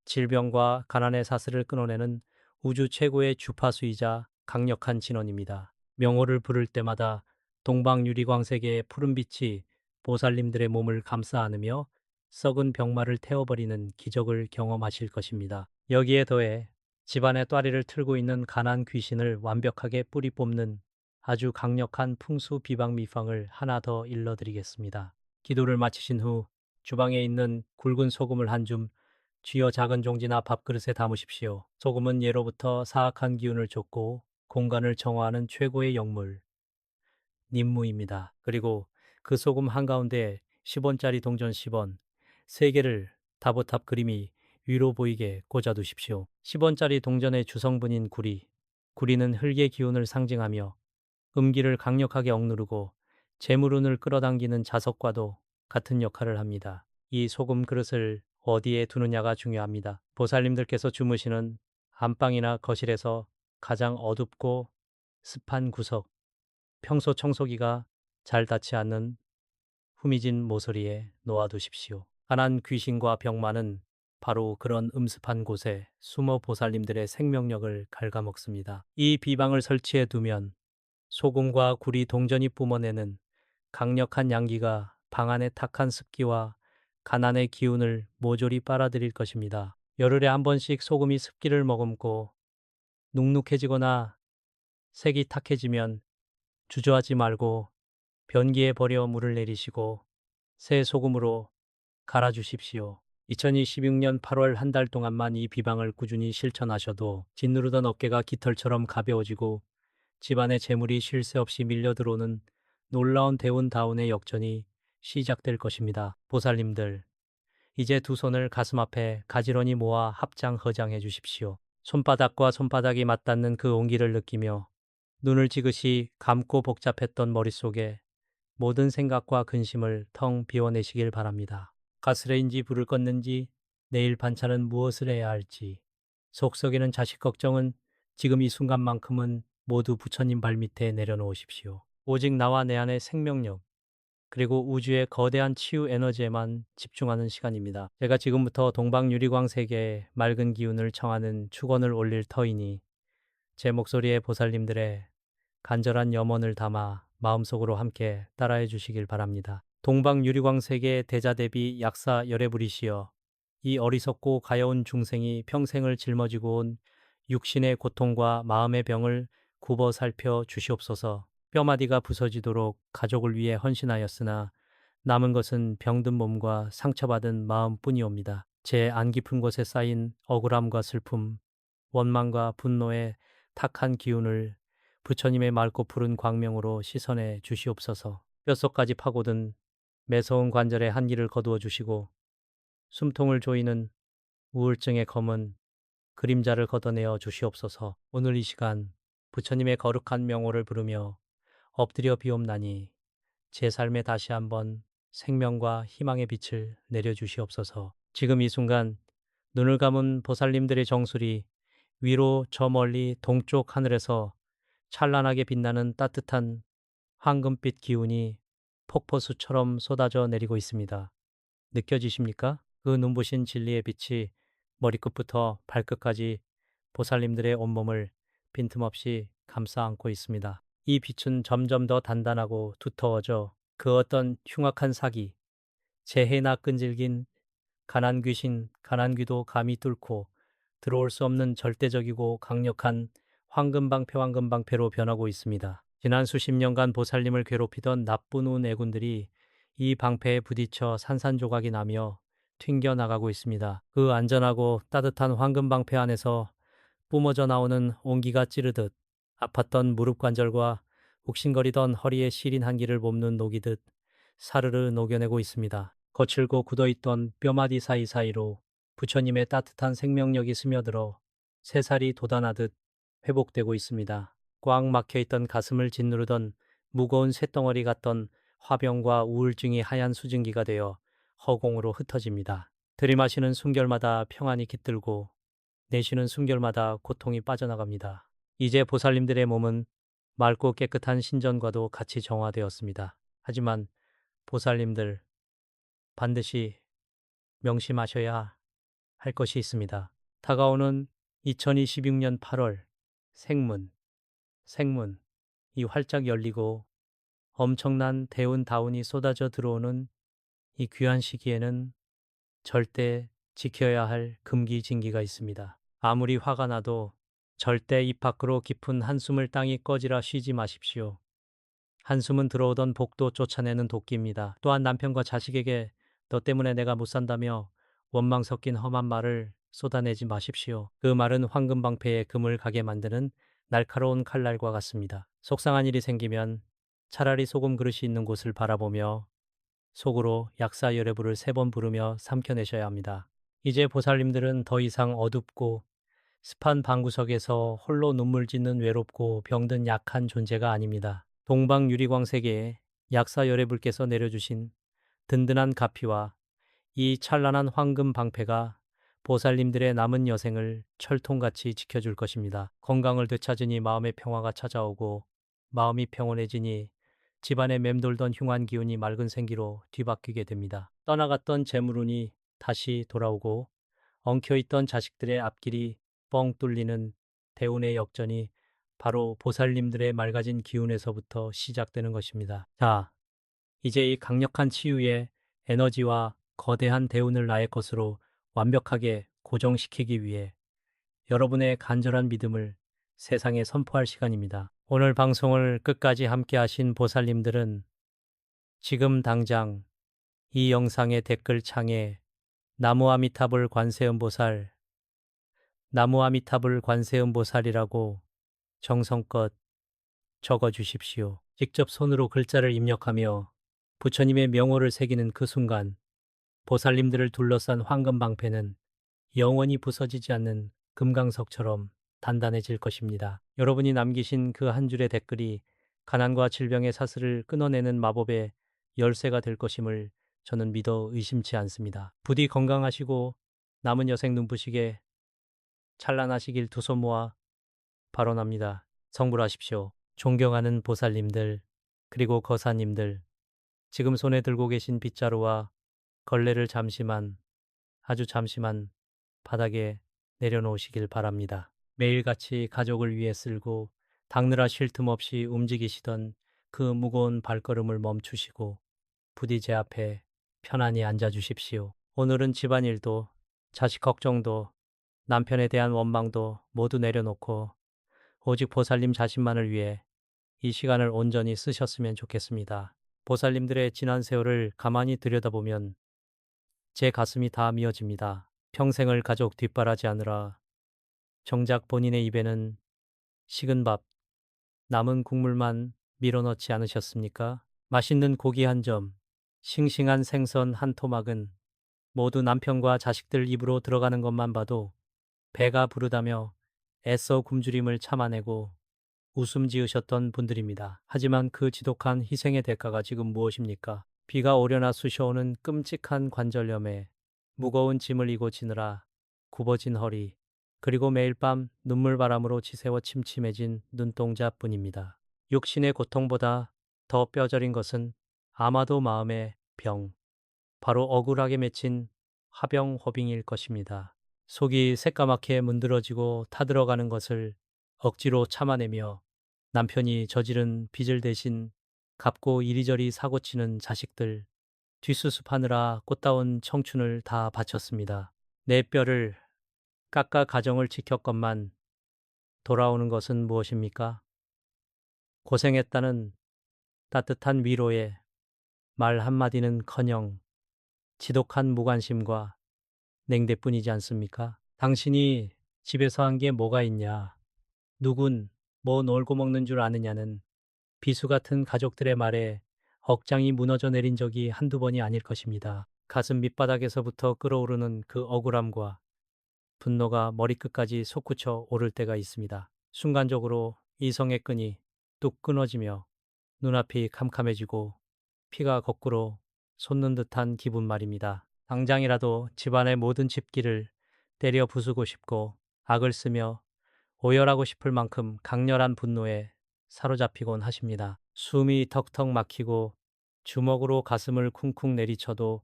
질병과 가난의 사슬을 끊어내는 우주 최고의 주파수이자 강력한 진원입니다. 명호를 부를 때마다 동방유리광세계의 푸른빛이 보살님들의 몸을 감싸 안으며 썩은 병마를 태워버리는 기적을 경험하실 것입니다. 여기에 더해 집안의 또아리를 틀고 있는 가난 귀신을 완벽하게 뿌리 뽑는 아주 강력한 풍수 비방 미팡을 하나 더 일러드리겠습니다. 기도를 마치신 후 주방에 있는 굵은 소금을 한 줌 쥐어 작은 종지나 밥그릇에 담으십시오. 소금은 예로부터 사악한 기운을 쫓고 공간을 정화하는 최고의 영물, 님무입니다. 그리고 그 소금 한가운데 10원짜리 동전 10원, 3개를 다보탑 그림이 위로 보이게 꽂아두십시오. 10원짜리 동전의 주성분인 구리, 구리는 흙의 기운을 상징하며 음기를 강력하게 억누르고 재물운을 끌어당기는 자석과도 같은 역할을 합니다. 이 소금 그릇을 어디에 두느냐가 중요합니다. 보살님들께서 주무시는 안방이나 거실에서 가장 어둡고 습한 구석, 평소 청소기가 잘 닿지 않는 후미진 모서리에 놓아두십시오. 가난 귀신과 병마는 바로 그런 음습한 곳에 숨어 보살님들의 생명력을 갉아먹습니다. 이 비방을 설치해 두면 소금과 구리 동전이 뿜어내는 강력한 양기가 방 안의 탁한 습기와 가난의 기운을 모조리 빨아들일 것입니다. 열흘에 한 번씩 소금이 습기를 머금고 눅눅해지거나 색이 탁해지면 주저하지 말고 변기에 버려 물을 내리시고 새 소금으로 갈아주십시오. 2026년 8월 한 달 동안만 이 비방을 꾸준히 실천하셔도 짓누르던 어깨가 깃털처럼 가벼워지고 집안에 재물이 쉴 새 없이 밀려 들어오는 놀라운 대운다운의 역전이 시작될 것입니다. 보살님들, 이제 두 손을 가슴 앞에 가지런히 모아 합장허장해 주십시오. 손바닥과 손바닥이 맞닿는 그 온기를 느끼며 눈을 지그시 감고 복잡했던 머릿속에 모든 생각과 근심을 텅 비워내시길 바랍니다. 가스레인지 불을 껐는지, 내일 반찬은 무엇을 해야 할지, 속썩이는 자식 걱정은 지금 이 순간만큼은 모두 부처님 발밑에 내려놓으십시오. 오직 나와 내 안의 생명력, 그리고 우주의 거대한 치유 에너지에만 집중하는 시간입니다. 제가 지금부터 동방유리광 세계의 맑은 기운을 청하는 축원을 올릴 터이니 제 목소리에 보살님들의 간절한 염원을 담아 마음속으로 함께 따라해 주시길 바랍니다. 동방유리광 세계의 대자대비 약사 열애불이시여, 이 어리석고 가여운 중생이 평생을 짊어지고 온 육신의 고통과 마음의 병을 굽어 살펴 주시옵소서. 뼈마디가 부서지도록 가족을 위해 헌신하였으나 남은 것은 병든 몸과 상처받은 마음뿐이옵니다. 제 안 깊은 곳에 쌓인 억울함과 슬픔, 원망과 분노의 탁한 기운을 부처님의 맑고 푸른 광명으로 씻어내 주시옵소서. 뼛속까지 파고든 매서운 관절의 한기를 거두어 주시고 숨통을 조이는 우울증의 검은 그림자를 걷어내어 주시옵소서. 오늘 이 시간 부처님의 거룩한 명호를 부르며 엎드려 비옵나니 제 삶에 다시 한번 생명과 희망의 빛을 내려주시옵소서. 지금 이 순간 눈을 감은 보살님들의 정수리 위로 저 멀리 동쪽 하늘에서 찬란하게 빛나는 따뜻한 황금빛 기운이 폭포수처럼 쏟아져 내리고 있습니다. 느껴지십니까? 그 눈부신 진리의 빛이 머리끝부터 발끝까지 보살님들의 온몸을 빈틈없이 감싸 안고 있습니다. 이 빛은 점점 더 단단하고 두터워져 그 어떤 흉악한 사기, 재해나 끈질긴 가난 귀신, 가난 귀도 감히 뚫고 들어올 수 없는 절대적이고 강력한 황금방패로 변하고 있습니다. 지난 수십 년간 보살님을 괴롭히던 나쁜 운 애군들이 이 방패에 부딪혀 산산조각이 나며 튕겨나가고 있습니다. 그 안전하고 따뜻한 황금방패 안에서 뿜어져 나오는 온기가 찌르듯 아팠던 무릎 관절과 욱신거리던 허리의 시린 한기를 몸눈 녹이듯 사르르 녹여내고 있습니다. 거칠고 굳어있던 뼈마디 사이사이로 부처님의 따뜻한 생명력이 스며들어 새살이 돋아나듯 회복되고 있습니다. 꽉 막혀있던 가슴을 짓누르던 무거운 쇳덩어리 같던 화병과 우울증이 하얀 수증기가 되어 허공으로 흩어집니다. 들이마시는 숨결마다 평안이 깃들고 내쉬는 숨결마다 고통이 빠져나갑니다. 이제 보살님들의 몸은 맑고 깨끗한 신전과도 같이 정화되었습니다. 하지만 보살님들 반드시 명심하셔야 할 것이 있습니다. 다가오는 2026년 8월 생문 이 활짝 열리고 엄청난 대운 다운이 쏟아져 들어오는 이 귀한 시기에는 절대 지켜야 할 금기진기가 있습니다. 아무리 화가 나도 절대 입 밖으로 깊은 한숨을 땅이 꺼지라 쉬지 마십시오. 한숨은 들어오던 복도 쫓아내는 도끼입니다. 또한 남편과 자식에게 너 때문에 내가 못 산다며 원망 섞인 험한 말을 쏟아내지 마십시오. 그 말은 황금방패에 금을 가게 만드는 날카로운 칼날과 같습니다. 속상한 일이 생기면 차라리 소금 그릇이 있는 곳을 바라보며 속으로 약사열애부를 3번 부르며 삼켜내셔야 합니다. 이제 보살님들은 더 이상 어둡고 습한 방구석에서 홀로 눈물 짓는 외롭고 병든 약한 존재가 아닙니다. 동방 유리광 세계에 약사열애불께서 내려주신 든든한 가피와 이 찬란한 황금 방패가 보살님들의 남은 여생을 철통같이 지켜줄 것입니다. 건강을 되찾으니 마음의 평화가 찾아오고 마음이 평온해지니 집안에 맴돌던 흉한 기운이 맑은 생기로 뒤바뀌게 됩니다. 떠나갔던 재물운이 다시 돌아오고 엉켜있던 자식들의 앞길이 뻥 뚫리는 대운의 역전이 바로 보살님들의 맑아진 기운에서부터 시작되는 것입니다. 자, 이제 이 강력한 치유의 에너지와 거대한 대운을 나의 것으로 완벽하게 고정시키기 위해 여러분의 간절한 믿음을 세상에 선포할 시간입니다. 오늘 방송을 끝까지 함께 하신 보살님들은 지금 당장 이 영상의 댓글 창에 나무아미타불 관세음보살, 나무아미타불 관세음보살이라고 정성껏 적어 주십시오. 직접 손으로 글자를 입력하며 부처님의 명호를 새기는 그 순간 보살님들을 둘러싼 황금방패는 영원히 부서지지 않는 금강석처럼 단단해질 것입니다. 여러분이 남기신 그 한 줄의 댓글이 가난과 질병의 사슬을 끊어내는 마법의 열쇠가 될 것임을 저는 믿어 의심치 않습니다. 부디 건강하시고 남은 여생 눈부시게 찬란하시길 두 손 모아 발언합니다. 성불하십시오. 존경하는 보살님들, 그리고 거사님들, 지금 손에 들고 계신 빗자루와 걸레를 잠시만, 아주 잠시만 바닥에 내려놓으시길 바랍니다. 매일같이 가족을 위해 쓸고 닦느라 쉴 틈 없이 움직이시던 그 무거운 발걸음을 멈추시고 부디 제 앞에 편안히 앉아 주십시오. 오늘은 집안일도 자식 걱정도 남편에 대한 원망도 모두 내려놓고 오직 보살님 자신만을 위해 이 시간을 온전히 쓰셨으면 좋겠습니다. 보살님들의 지난 세월을 가만히 들여다보면 제 가슴이 다 미어집니다. 평생을 가족 뒷바라지하느라 정작 본인의 입에는 식은 밥, 남은 국물만 밀어넣지 않으셨습니까? 맛있는 고기 한 점, 싱싱한 생선 한 토막은 모두 남편과 자식들 입으로 들어가는 것만 봐도 배가 부르다며 애써 굶주림을 참아내고 웃음 지으셨던 분들입니다. 하지만 그 지독한 희생의 대가가 지금 무엇입니까? 비가 오려나 쑤셔오는 끔찍한 관절염에 무거운 짐을 이고 지느라 굽어진 허리, 그리고 매일 밤 눈물바람으로 지새워 침침해진 눈동자뿐입니다. 육신의 고통보다 더 뼈저린 것은 아마도 마음의 병, 바로 억울하게 맺힌 화병호빙일 것입니다. 속이 새까맣게 문드러지고 타들어가는 것을 억지로 참아내며 남편이 저지른 빚을 대신 갚고 이리저리 사고치는 자식들, 뒷수습하느라 꽃다운 청춘을 다 바쳤습니다. 내 뼈를 깎아 가정을 지켰건만 돌아오는 것은 무엇입니까? 고생했다는 따뜻한 위로에 말 한마디는커녕 지독한 무관심과 냉대뿐이지 않습니까? 당신이 집에서 한 게 뭐가 있냐? 누군 뭐 놀고 먹는 줄 아느냐는 비수 같은 가족들의 말에 억장이 무너져 내린 적이 한두 번이 아닐 것입니다. 가슴 밑바닥에서부터 끓어오르는 그 억울함과 분노가 머리끝까지 솟구쳐 오를 때가 있습니다. 순간적으로 이성의 끈이 뚝 끊어지며 눈앞이 캄캄해지고 피가 거꾸로 솟는 듯한 기분 말입니다. 당장이라도 집안의 모든 집기를 때려 부수고 싶고 악을 쓰며 오열하고 싶을 만큼 강렬한 분노에 사로잡히곤 하십니다. 숨이 턱턱 막히고 주먹으로 가슴을 쿵쿵 내리쳐도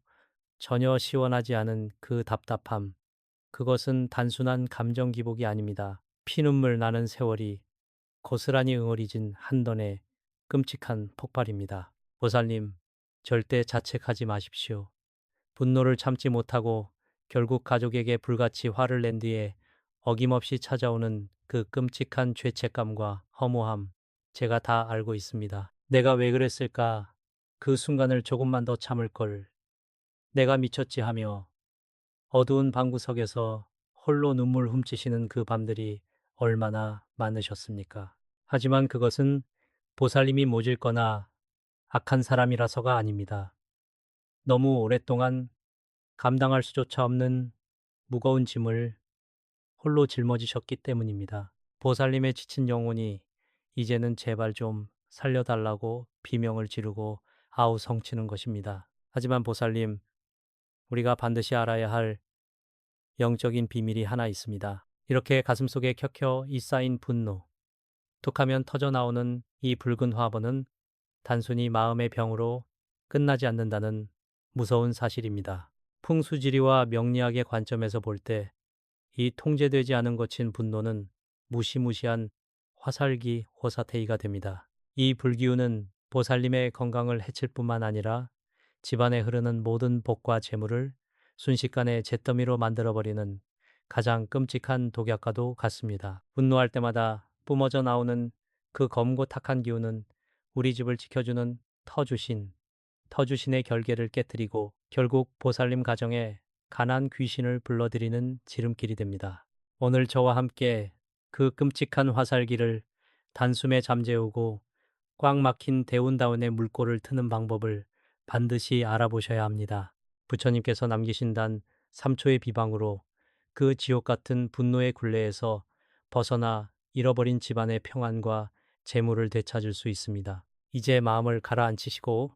전혀 시원하지 않은 그 답답함. 그것은 단순한 감정 기복이 아닙니다. 피눈물 나는 세월이 고스란히 응어리진 한던의 끔찍한 폭발입니다. 보살님, 절대 자책하지 마십시오. 분노를 참지 못하고 결국 가족에게 불같이 화를 낸 뒤에 어김없이 찾아오는 그 끔찍한 죄책감과 허무함, 제가 다 알고 있습니다. 내가 왜 그랬을까? 그 순간을 조금만 더 참을 걸. 내가 미쳤지 하며 어두운 방구석에서 홀로 눈물 훔치시는 그 밤들이 얼마나 많으셨습니까? 하지만 그것은 보살님이 모질거나 악한 사람이라서가 아닙니다. 너무 오랫동안 감당할 수조차 없는 무거운 짐을 홀로 짊어지셨기 때문입니다. 보살님의 지친 영혼이 이제는 제발 좀 살려달라고 비명을 지르고 아우성치는 것입니다. 하지만 보살님, 우리가 반드시 알아야 할 영적인 비밀이 하나 있습니다. 이렇게 가슴속에 켜켜 이 쌓인 분노, 툭하면 터져나오는 이 붉은 화분은 단순히 마음의 병으로 끝나지 않는다는 무서운 사실입니다. 풍수지리와 명리학의 관점에서 볼 때 이 통제되지 않은 거친 분노는 무시무시한 화살기 호사태기가 됩니다. 이 불기운은 보살님의 건강을 해칠 뿐만 아니라 집안에 흐르는 모든 복과 재물을 순식간에 잿더미로 만들어버리는 가장 끔찍한 독약과도 같습니다. 분노할 때마다 뿜어져 나오는 그 검고 탁한 기운은 우리 집을 지켜주는 터주신의 결계를 깨뜨리고 결국 보살님 가정에 가난 귀신을 불러들이는 지름길이 됩니다. 오늘 저와 함께 그 끔찍한 화살기를 단숨에 잠재우고 꽉 막힌 대운다운의 물꼬를 트는 방법을 반드시 알아보셔야 합니다. 부처님께서 남기신 단 3초의 비방으로 그 지옥 같은 분노의 굴레에서 벗어나 잃어버린 집안의 평안과 재물을 되찾을 수 있습니다. 이제 마음을 가라앉히시고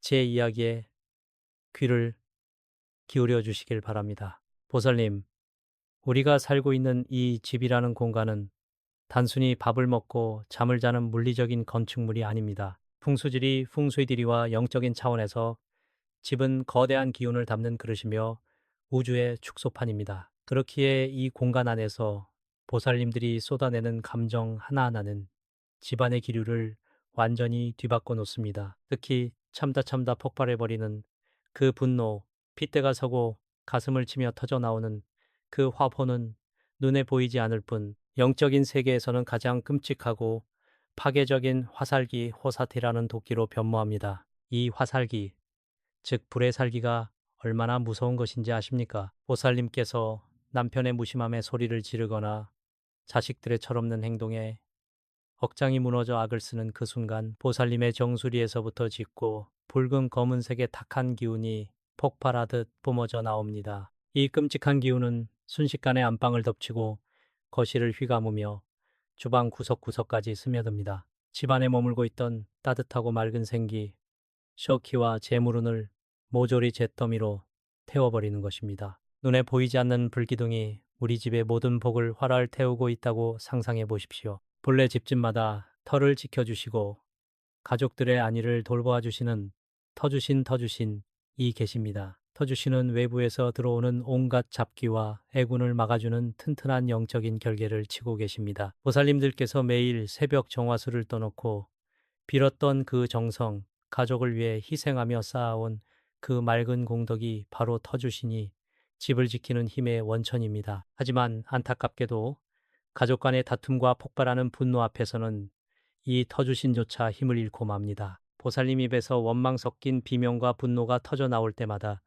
제 이야기에 귀를 기울여 주시길 바랍니다. 보살님, 우리가 살고 있는 이 집이라는 공간은 단순히 밥을 먹고 잠을 자는 물리적인 건축물이 아닙니다. 풍수지리, 풍수이디리와 영적인 차원에서 집은 거대한 기운을 담는 그릇이며 우주의 축소판입니다. 그렇기에 이 공간 안에서 보살님들이 쏟아내는 감정 하나하나는 집안의 기류를 완전히 뒤바꿔 놓습니다. 특히 참다 폭발해버리는 그 분노, 핏대가 서고 가슴을 치며 터져 나오는 그 화포는 눈에 보이지 않을 뿐 영적인 세계에서는 가장 끔찍하고 파괴적인 화살기 호사티라는 도끼로 변모합니다. 이 화살기, 즉 불의 살기가 얼마나 무서운 것인지 아십니까? 보살님께서 남편의 무심함에 소리를 지르거나 자식들의 철없는 행동에 억장이 무너져 악을 쓰는 그 순간 보살님의 정수리에서부터 짙고 붉은 검은색의 탁한 기운이 폭발하듯 뿜어져 나옵니다. 이 끔찍한 기운은 순식간에 안방을 덮치고 거실을 휘감으며 주방 구석구석까지 스며듭니다. 집안에 머물고 있던 따뜻하고 맑은 생기, 쇼키와 재물운을 모조리 잿더미로 태워버리는 것입니다. 눈에 보이지 않는 불기둥이 우리 집의 모든 복을 활활 태우고 있다고 상상해 보십시오. 본래 집집마다 터를 지켜주시고 가족들의 안위를 돌보아 주시는 터주신이 계십니다. 터주신은 외부에서 들어오는 온갖 잡기와 애군을 막아주는 튼튼한 영적인 결계를 치고 계십니다. 보살님들께서 매일 새벽 정화수를 떠놓고 빌었던 그 정성, 가족을 위해 희생하며 쌓아온 그 맑은 공덕이 바로 터주신이 집을 지키는 힘의 원천입니다. 하지만 안타깝게도 가족 간의 다툼과 폭발하는 분노 앞에서는 이 터주신조차 힘을 잃고 맙니다. 보살님 입에서 원망 섞인 비명과 분노가 터져 나올 때마다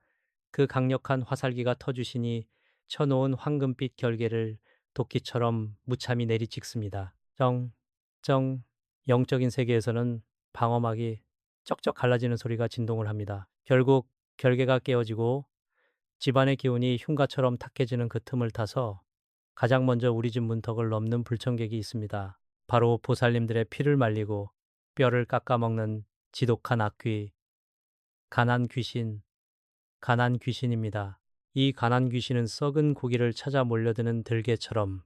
그 강력한 화살기가 터주신이 쳐놓은 황금빛 결계를 도끼처럼 무참히 내리찍습니다. 영적인 세계에서는 방어막이 쩍쩍 갈라지는 소리가 진동을 합니다. 결국 결계가 깨어지고 집안의 기운이 흉가처럼 탁해지는 그 틈을 타서 가장 먼저 우리 집 문턱을 넘는 불청객이 있습니다. 바로 보살님들의 피를 말리고 뼈를 깎아먹는 지독한 악귀, 가난 귀신입니다. 이 가난 귀신은 썩은 고기를 찾아 몰려드는 들개처럼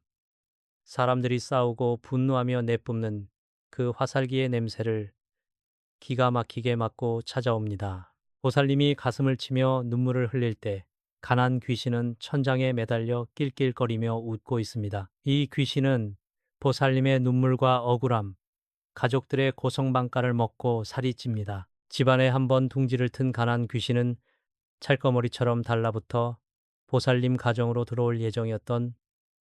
사람들이 싸우고 분노하며 내뿜는 그 화살기의 냄새를 기가 막히게 맡고 찾아옵니다. 보살님이 가슴을 치며 눈물을 흘릴 때 가난 귀신은 천장에 매달려 낄낄거리며 웃고 있습니다. 이 귀신은 보살님의 눈물과 억울함, 가족들의 고성방가를 먹고 살이 찝니다. 집안에 한번 둥지를 튼 가난 귀신은 찰거머리처럼 달라붙어 보살님 가정으로 들어올 예정이었던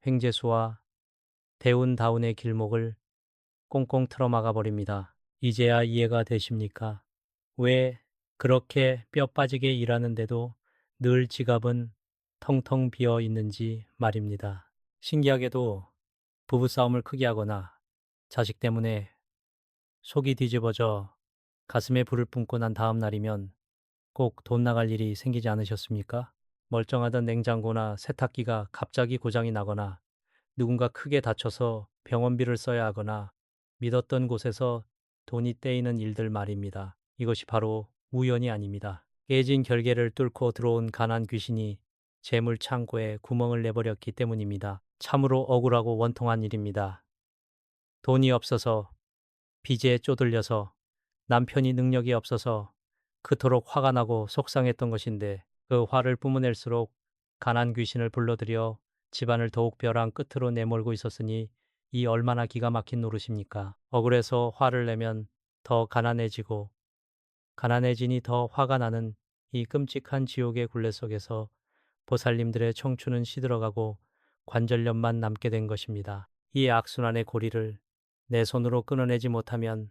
횡재수와 대운다운의 길목을 꽁꽁 틀어막아 버립니다. 이제야 이해가 되십니까? 왜 그렇게 뼈 빠지게 일하는데도 늘 지갑은 텅텅 비어 있는지 말입니다. 신기하게도 부부싸움을 크게 하거나 자식 때문에 속이 뒤집어져 가슴에 불을 뿜고 난 다음 날이면 꼭 돈 나갈 일이 생기지 않으셨습니까? 멀쩡하던 냉장고나 세탁기가 갑자기 고장이 나거나 누군가 크게 다쳐서 병원비를 써야 하거나 믿었던 곳에서 돈이 떼이는 일들 말입니다. 이것이 바로 우연이 아닙니다. 깨진 결계를 뚫고 들어온 가난 귀신이 재물 창고에 구멍을 내버렸기 때문입니다. 참으로 억울하고 원통한 일입니다. 돈이 없어서, 빚에 쪼들려서, 남편이 능력이 없어서 그토록 화가 나고 속상했던 것인데 그 화를 뿜어낼수록 가난 귀신을 불러들여 집안을 더욱 벼랑 끝으로 내몰고 있었으니 이 얼마나 기가 막힌 노릇입니까? 억울해서 화를 내면 더 가난해지고 가난해지니 더 화가 나는 이 끔찍한 지옥의 굴레 속에서 보살님들의 청춘은 시들어가고 관절염만 남게 된 것입니다. 이 악순환의 고리를 내 손으로 끊어내지 못하면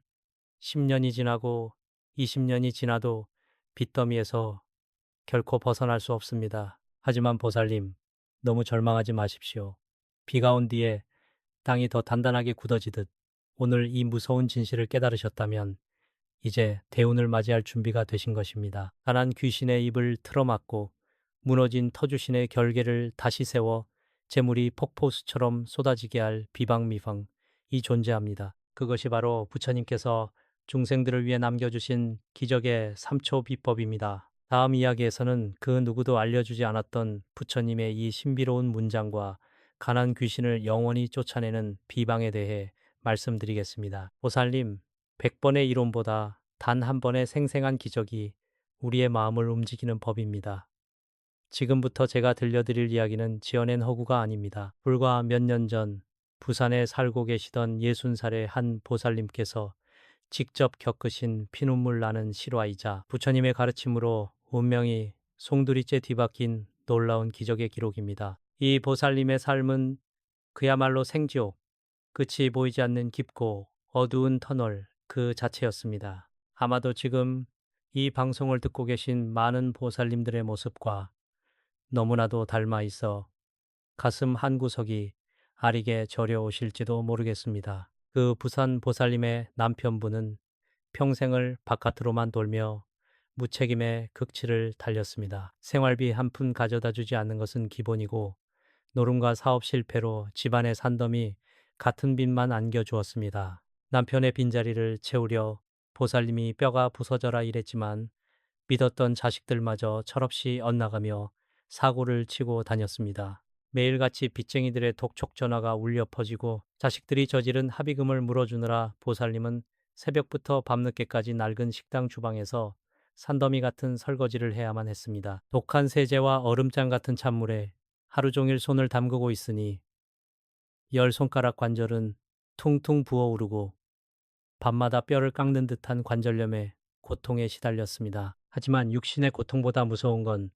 10년이 지나고 20년이 지나도 빚더미에서 결코 벗어날 수 없습니다. 하지만 보살님, 너무 절망하지 마십시오. 비가 온 뒤에 땅이 더 단단하게 굳어지듯 오늘 이 무서운 진실을 깨달으셨다면 이제 대운을 맞이할 준비가 되신 것입니다. 가난 귀신의 입을 틀어막고 무너진 터주신의 결계를 다시 세워 재물이 폭포수처럼 쏟아지게 할 비방미방이 존재합니다. 그것이 바로 부처님께서 중생들을 위해 남겨주신 기적의 3초 비법입니다. 다음 이야기에서는 그 누구도 알려주지 않았던 부처님의 이 신비로운 문장과 가난 귀신을 영원히 쫓아내는 비방에 대해 말씀드리겠습니다. 보살님, 100번의 이론보다 단 한 번의 생생한 기적이 우리의 마음을 움직이는 법입니다. 지금부터 제가 들려드릴 이야기는 지어낸 허구가 아닙니다. 불과 몇 년 전 부산에 살고 계시던 60살의 한 보살님께서 직접 겪으신 피눈물 나는 실화이자 부처님의 가르침으로 운명이 송두리째 뒤바뀐 놀라운 기적의 기록입니다. 이 보살님의 삶은 그야말로 생지옥, 끝이 보이지 않는 깊고 어두운 터널 그 자체였습니다. 아마도 지금 이 방송을 듣고 계신 많은 보살님들의 모습과 너무나도 닮아 있어 가슴 한구석이 아리게 저려오실지도 모르겠습니다. 그 부산 보살님의 남편분은 평생을 바깥으로만 돌며 무책임의 극치를 달렸습니다. 생활비 한 푼 가져다 주지 않는 것은 기본이고 노름과 사업 실패로 집안의 산더미 같은 빚만 안겨주었습니다. 남편의 빈자리를 채우려 보살님이 뼈가 부서져라 일했지만 믿었던 자식들마저 철없이 엇나가며 사고를 치고 다녔습니다. 매일같이 빚쟁이들의 독촉 전화가 울려 퍼지고 자식들이 저지른 합의금을 물어주느라 보살님은 새벽부터 밤늦게까지 낡은 식당 주방에서 산더미 같은 설거지를 해야만 했습니다. 독한 세제와 얼음장 같은 찬물에 하루 종일 손을 담그고 있으니 열 손가락 관절은 퉁퉁 부어오르고 밤마다 뼈를 깎는 듯한 관절염에 고통에 시달렸습니다. 하지만 육신의 고통보다 무서운 건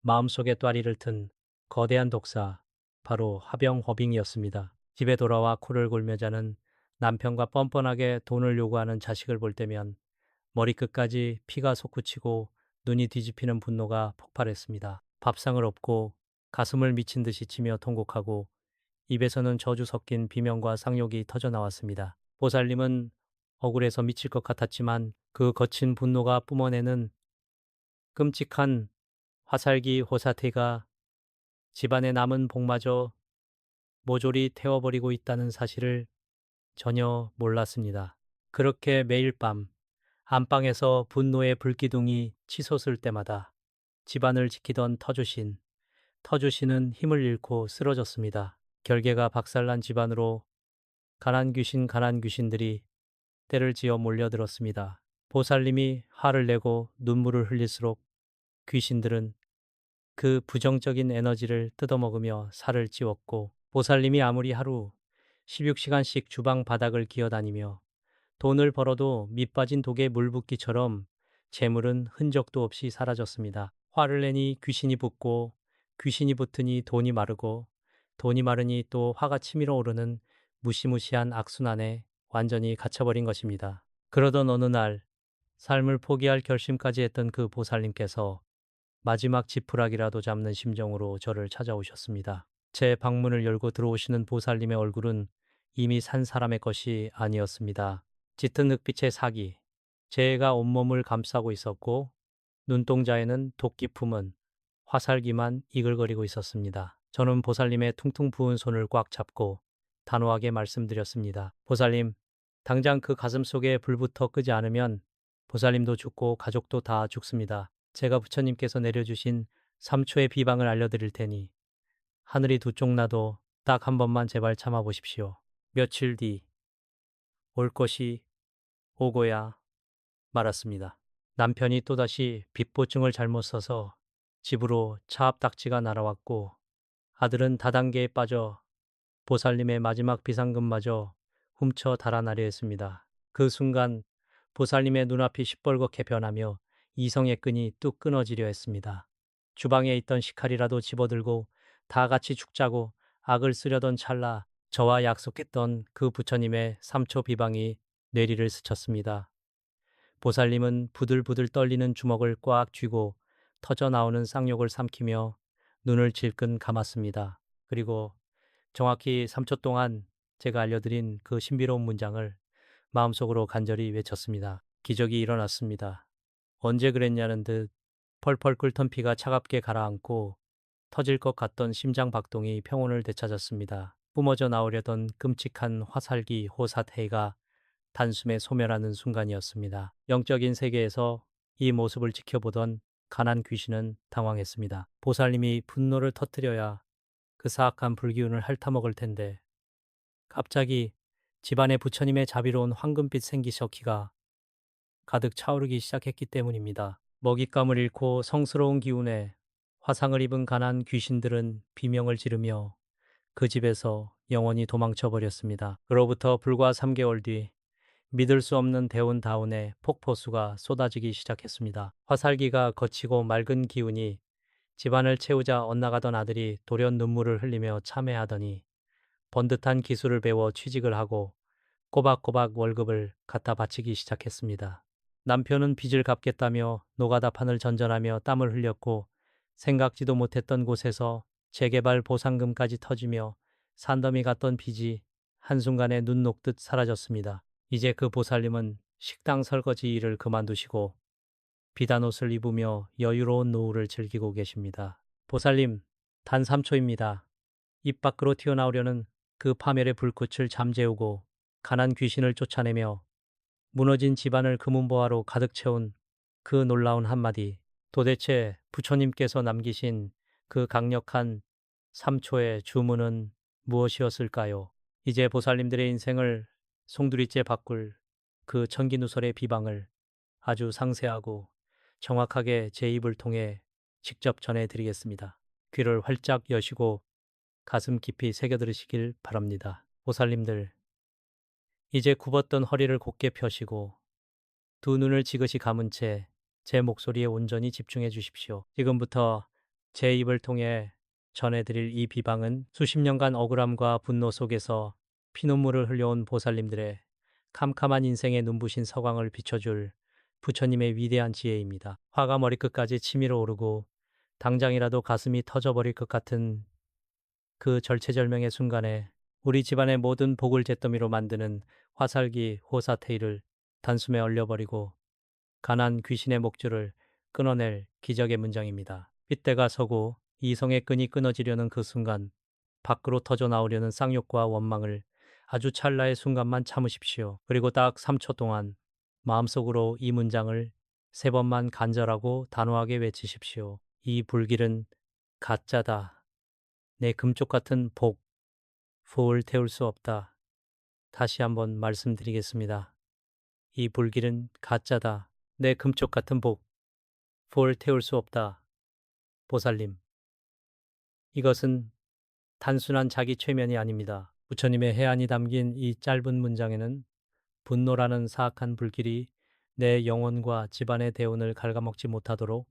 마음속에 또아리를 튼 거대한 독사, 바로 화병허빙이었습니다. 집에 돌아와 코를 골며 자는 남편과 뻔뻔하게 돈을 요구하는 자식을 볼 때면 머리끝까지 피가 솟구치고 눈이 뒤집히는 분노가 폭발했습니다. 밥상을 엎고 가슴을 미친 듯이 치며 통곡하고 입에서는 저주 섞인 비명과 쌍욕이 터져 나왔습니다. 보살님은 억울해서 미칠 것 같았지만 그 거친 분노가 뿜어내는 끔찍한 화살기 호사태가 집안의 남은 복마저 모조리 태워버리고 있다는 사실을 전혀 몰랐습니다. 그렇게 매일 밤 안방에서 분노의 불기둥이 치솟을 때마다 집안을 지키던 터주신은 힘을 잃고 쓰러졌습니다. 결계가 박살난 집안으로 가난 귀신들이 때를 지어 몰려들었습니다. 보살님이 화를 내고 눈물을 흘릴수록 귀신들은 그 부정적인 에너지를 뜯어먹으며 살을 찌웠고 보살님이 아무리 하루 16시간씩 주방 바닥을 기어다니며 돈을 벌어도 밑빠진 독에 물 붓기처럼 재물은 흔적도 없이 사라졌습니다. 화를 내니 귀신이 붙고 귀신이 붙으니 돈이 마르고 돈이 마르니 또 화가 치밀어 오르는 무시무시한 악순환에 완전히 갇혀버린 것입니다. 그러던 어느 날 삶을 포기할 결심까지 했던 그 보살님께서 마지막 지푸라기라도 잡는 심정으로 저를 찾아오셨습니다. 제 방문을 열고 들어오시는 보살님의 얼굴은 이미 산 사람의 것이 아니었습니다. 짙은 흑빛의 사기, 재해가 온몸을 감싸고 있었고 눈동자에는 도끼 품은 화살기만 이글거리고 있었습니다. 저는 보살님의 퉁퉁 부은 손을 꽉 잡고 단호하게 말씀드렸습니다. 보살님, 당장 그 가슴 속에 불부터 끄지 않으면 보살님도 죽고 가족도 다 죽습니다. 제가 부처님께서 내려주신 3초의 비방을 알려드릴 테니 하늘이 두 쪽 나도 딱 한 번만 제발 참아보십시오. 며칠 뒤 올 것이 오고야 말았습니다. 남편이 또다시 빚보증을 잘못 써서 집으로 차압딱지가 날아왔고 아들은 다단계에 빠져 보살님의 마지막 비상금마저 훔쳐 달아나려 했습니다. 그 순간 보살님의 눈앞이 시뻘겋게 변하며 이성의 끈이 뚝 끊어지려 했습니다. 주방에 있던 식칼이라도 집어들고 다 같이 죽자고 악을 쓰려던 찰나 저와 약속했던 그 부처님의 3초 비방이 뇌리를 스쳤습니다. 보살님은 부들부들 떨리는 주먹을 꽉 쥐고 터져 나오는 쌍욕을 삼키며 눈을 질끈 감았습니다. 그리고 정확히 3초 동안 제가 알려드린 그 신비로운 문장을 마음속으로 간절히 외쳤습니다. 기적이 일어났습니다. 언제 그랬냐는 듯 펄펄 끓던 피가 차갑게 가라앉고 터질 것 같던 심장 박동이 평온을 되찾았습니다. 뿜어져 나오려던 끔찍한 화살기 호사태가 단숨에 소멸하는 순간이었습니다. 영적인 세계에서 이 모습을 지켜보던 가난 귀신은 당황했습니다. 보살님이 분노를 터뜨려야 그 사악한 불기운을 핥아먹을 텐데 갑자기 집안에 부처님의 자비로운 황금빛 생기셔키가 가득 차오르기 시작했기 때문입니다. 먹잇감을 잃고 성스러운 기운에 화상을 입은 가난 귀신들은 비명을 지르며 그 집에서 영원히 도망쳐 버렸습니다. 그로부터 불과 3개월 뒤 믿을 수 없는 대운다운의 폭포수가 쏟아지기 시작했습니다. 화살기가 거치고 맑은 기운이 집안을 채우자 엇나가던 아들이 돌연 눈물을 흘리며 참회하더니 번듯한 기술을 배워 취직을 하고 꼬박꼬박 월급을 갖다 바치기 시작했습니다. 남편은 빚을 갚겠다며 노가다 판을 전전하며 땀을 흘렸고 생각지도 못했던 곳에서 재개발 보상금까지 터지며 산더미 같던 빚이 한순간에 눈 녹듯 사라졌습니다. 이제 그 보살님은 식당 설거지 일을 그만두시고 비단 옷을 입으며 여유로운 노후를 즐기고 계십니다. 보살님, 단 3초입니다. 입 밖으로 튀어나오려는 그 파멸의 불꽃을 잠재우고 가난 귀신을 쫓아내며 무너진 집안을 금은보화로 가득 채운 그 놀라운 한마디. 도대체 부처님께서 남기신 그 강력한 3초의 주문은 무엇이었을까요? 이제 보살님들의 인생을 송두리째 바꿀 그 천기누설의 비방을 아주 상세하고 정확하게 제 입을 통해 직접 전해드리겠습니다. 귀를 활짝 여시고 가슴 깊이 새겨들으시길 바랍니다. 보살님들, 이제 굽었던 허리를 곧게 펴시고 두 눈을 지그시 감은 채 제 목소리에 온전히 집중해 주십시오. 지금부터 제 입을 통해 전해드릴 이 비방은 수십 년간 억울함과 분노 속에서 피눈물을 흘려온 보살님들의 캄캄한 인생의 눈부신 서광을 비춰줄 부처님의 위대한 지혜입니다. 화가 머리끝까지 치밀어 오르고 당장이라도 가슴이 터져버릴 것 같은 그 절체절명의 순간에 우리 집안의 모든 복을 잿더미로 만드는 화살기 호사테이를 단숨에 얼려버리고 가난 귀신의 목줄을 끊어낼 기적의 문장입니다. 핏대가 서고 이성의 끈이 끊어지려는 그 순간 밖으로 터져 나오려는 쌍욕과 원망을 아주 찰나의 순간만 참으십시오. 그리고 딱 3초 동안 마음속으로 이 문장을 3번만 간절하고 단호하게 외치십시오. 이 불길은 가짜다. 내 금쪽 같은 복,福을 태울 수 없다. 다시 한번 말씀드리겠습니다. 이 불길은 가짜다. 내 금쪽 같은 복,福을 태울 수 없다. 보살님, 이것은 단순한 자기 최면이 아닙니다. 부처님의 해안이 담긴 이 짧은 문장에는 분노라는 사악한 불길이 내 영혼과 집안의 대운을 갉아먹지 못하도록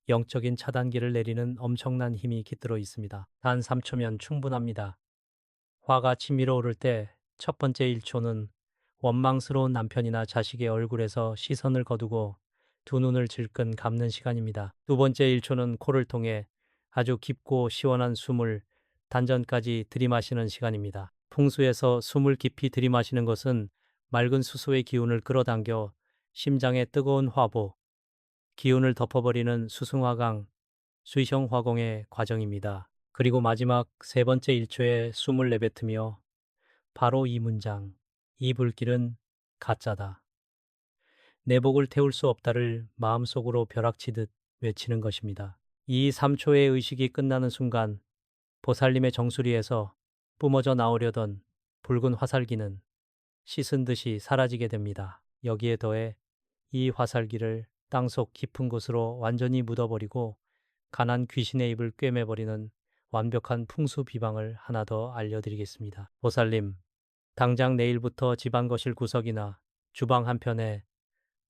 영적인 차단기를 내리는 엄청난 힘이 깃들어 있습니다. 단 3초면 충분합니다. 화가 치밀어 오를 때 첫 번째 1초는 원망스러운 남편이나 자식의 얼굴에서 시선을 거두고 두 눈을 질끈 감는 시간입니다. 두 번째 1초는 코를 통해 아주 깊고 시원한 숨을 단전까지 들이마시는 시간입니다. 풍수에서 숨을 깊이 들이마시는 것은 맑은 수소의 기운을 끌어당겨 심장의 뜨거운 화보, 기운을 덮어버리는 수승화강, 수의성화공의 과정입니다. 그리고 마지막 세 번째 1초에 숨을 내뱉으며 바로 이 문장, 이 불길은 가짜다. 내 복을 태울 수 없다를 마음속으로 벼락치듯 외치는 것입니다. 이 3초의 의식이 끝나는 순간 보살님의 정수리에서 뿜어져 나오려던 붉은 화살기는 씻은 듯이 사라지게 됩니다. 여기에 더해 이 화살기를 땅속 깊은 곳으로 완전히 묻어버리고 가난 귀신의 입을 꿰매버리는 완벽한 풍수 비방을 하나 더 알려드리겠습니다. 보살님, 당장 내일부터 집안 거실 구석이나 주방 한편에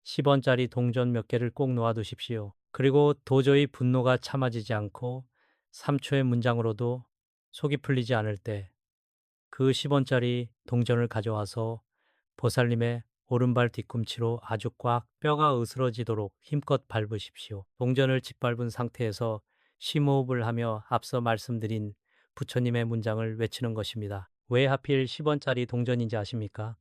10원짜리 동전 몇 개를 꼭 놓아두십시오. 그리고 도저히 분노가 참아지지 않고 3초의 문장으로도 속이 풀리지 않을 때 그 10원짜리 동전을 가져와서 보살님의 오른발 뒤꿈치로 아주 꽉 뼈가 으스러지도록 힘껏 밟으십시오. 동전을 짓밟은 상태에서 심호흡을 하며 앞서 말씀드린 부처님의 문장을 외치는 것입니다. 왜 하필 10원짜리 동전인지 아십니까?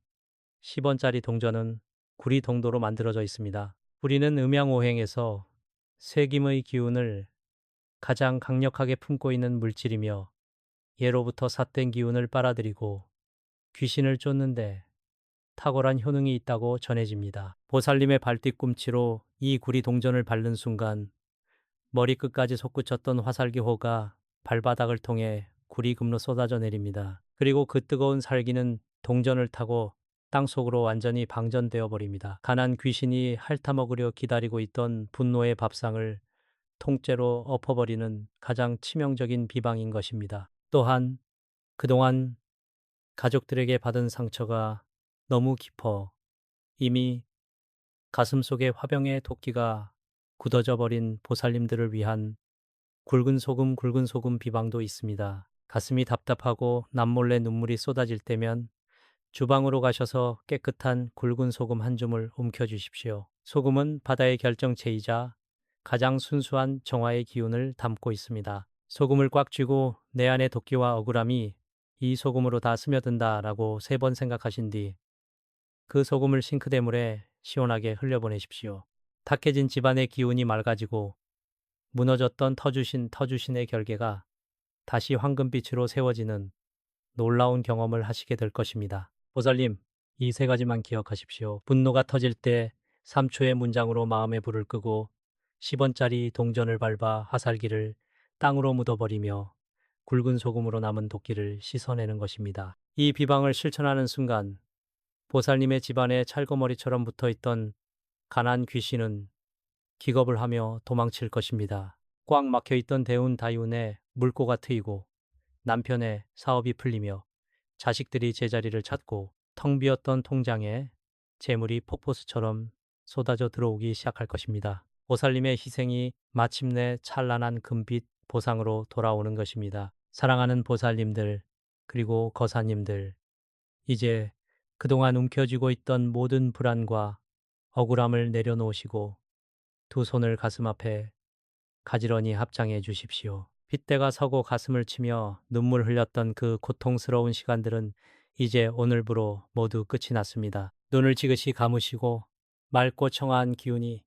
10원짜리 동전은 구리 동도로 만들어져 있습니다. 구리는 음양오행에서 쇠김의 기운을 가장 강력하게 품고 있는 물질이며 예로부터 삿된 기운을 빨아들이고 귀신을 쫓는데 탁월한 효능이 있다고 전해집니다. 보살님의 발뒤꿈치로 이 구리 동전을 밟는 순간 머리끝까지 솟구쳤던 화살기호가 발바닥을 통해 구리금로 쏟아져 내립니다. 그리고 그 뜨거운 살기는 동전을 타고 땅속으로 완전히 방전되어 버립니다. 가난 귀신이 핥아먹으려 기다리고 있던 분노의 밥상을 통째로 엎어버리는 가장 치명적인 비방인 것입니다. 또한 그동안 가족들에게 받은 상처가 너무 깊어 이미 가슴속에 화병의 도끼가 굳어져 버린 보살님들을 위한 굵은 소금 비방도 있습니다. 가슴이 답답하고 남몰래 눈물이 쏟아질 때면 주방으로 가셔서 깨끗한 굵은 소금 한 줌을 움켜주십시오. 소금은 바다의 결정체이자 가장 순수한 정화의 기운을 담고 있습니다. 소금을 꽉 쥐고 내 안의 도끼와 억울함이 이 소금으로 다 스며든다라고 3번 생각하신 뒤 그 소금을 싱크대물에 시원하게 흘려보내십시오. 탁해진 집안의 기운이 맑아지고 무너졌던 터주신의 결계가 다시 황금빛으로 세워지는 놀라운 경험을 하시게 될 것입니다. 보살님, 이 3가지만 기억하십시오. 분노가 터질 때 3초의 문장으로 마음의 불을 끄고 10원짜리 동전을 밟아 화살기를 땅으로 묻어버리며 굵은 소금으로 남은 도끼를 씻어내는 것입니다. 이 비방을 실천하는 순간 보살님의 집안에 찰거머리처럼 붙어있던 가난 귀신은 기겁을 하며 도망칠 것입니다. 꽉 막혀있던 대운 다이운의 물꼬가 트이고 남편의 사업이 풀리며 자식들이 제자리를 찾고 텅 비었던 통장에 재물이 폭포수처럼 쏟아져 들어오기 시작할 것입니다. 보살님의 희생이 마침내 찬란한 금빛 보상으로 돌아오는 것입니다. 사랑하는 보살님들, 그리고 거사님들, 이제 그동안 움켜쥐고 있던 모든 불안과 억울함을 내려놓으시고 두 손을 가슴 앞에 가지런히 합장해 주십시오. 핏대가 서고 가슴을 치며 눈물 흘렸던 그 고통스러운 시간들은 이제 오늘부로 모두 끝이 났습니다. 눈을 지그시 감으시고 맑고 청아한 기운이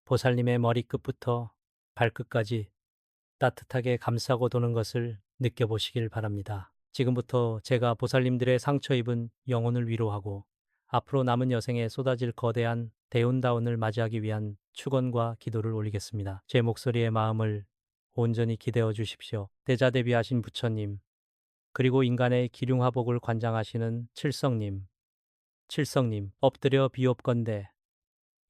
보살님의 머리끝부터 발끝까지 따뜻하게 감싸고 도는 것을 느껴보시길 바랍니다. 지금부터 제가 보살님들의 상처 입은 영혼을 위로하고 앞으로 남은 여생에 쏟아질 거대한 대운다운을 맞이하기 위한 축원과 기도를 올리겠습니다. 제 목소리의 마음을 온전히 기대어 주십시오. 대자대비하신 부처님, 그리고 인간의 기륭화복을 관장하시는 칠성님, 엎드려 비옵건대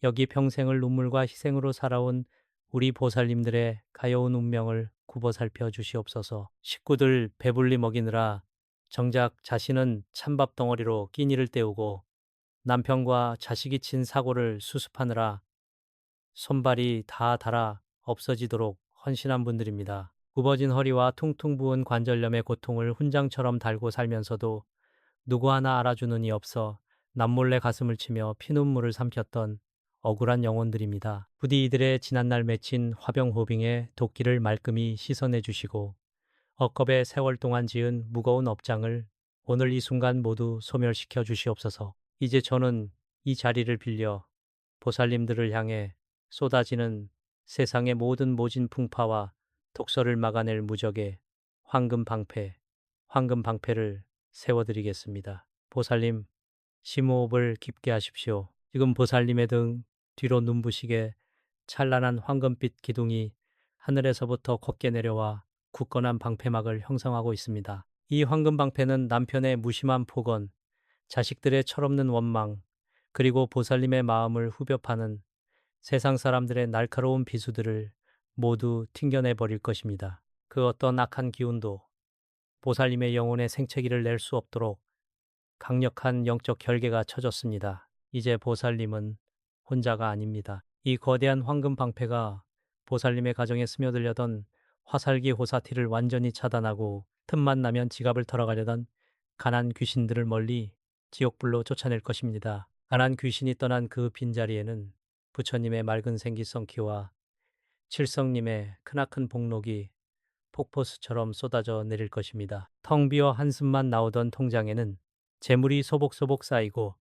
여기 평생을 눈물과 희생으로 살아온 우리 보살님들의 가여운 운명을 굽어 살펴 주시옵소서. 식구들 배불리 먹이느라 정작 자신은 찬밥 덩어리로 끼니를 때우고 남편과 자식이 친 사고를 수습하느라 손발이 다 닳아 없어지도록 헌신한 분들입니다. 굽어진 허리와 퉁퉁 부은 관절염의 고통을 훈장처럼 달고 살면서도 누구 하나 알아주는 이 없어 남몰래 가슴을 치며 피눈물을 삼켰던 억울한 영혼들입니다. 부디 이들의 지난날 맺힌 화병호빙에 도끼를 말끔히 씻어내 주시고 억겁의 세월 동안 지은 무거운 업장을 오늘 이 순간 모두 소멸시켜 주시옵소서. 이제 저는 이 자리를 빌려 보살님들을 향해 쏟아지는 세상의 모든 모진 풍파와 독서를 막아낼 무적의 황금방패를 세워드리겠습니다. 보살님, 심호흡을 깊게 하십시오. 지금 보살님의 등 뒤로 눈부시게 찬란한 황금빛 기둥이 하늘에서부터 곱게 내려와 굳건한 방패막을 형성하고 있습니다. 이 황금방패는 남편의 무심한 폭언, 자식들의 철없는 원망, 그리고 보살님의 마음을 후벼 파는 세상 사람들의 날카로운 비수들을 모두 튕겨내 버릴 것입니다. 그 어떤 악한 기운도 보살님의 영혼의 생채기를 낼 수 없도록 강력한 영적 결계가 쳐졌습니다. 이제 보살님은 혼자가 아닙니다. 이 거대한 황금 방패가 보살님의 가정에 스며들려던 화살기 호사티를 완전히 차단하고 틈만 나면 지갑을 털어가려던 가난 귀신들을 멀리 지옥불로 쫓아낼 것입니다. 가난 귀신이 떠난 그 빈자리에는 부처님의 맑은 생기성키와 칠성님의 크나큰 복록이 폭포수처럼 쏟아져 내릴 것입니다. 텅 비어 한숨만 나오던 통장에는 재물이 소복소복 쌓이고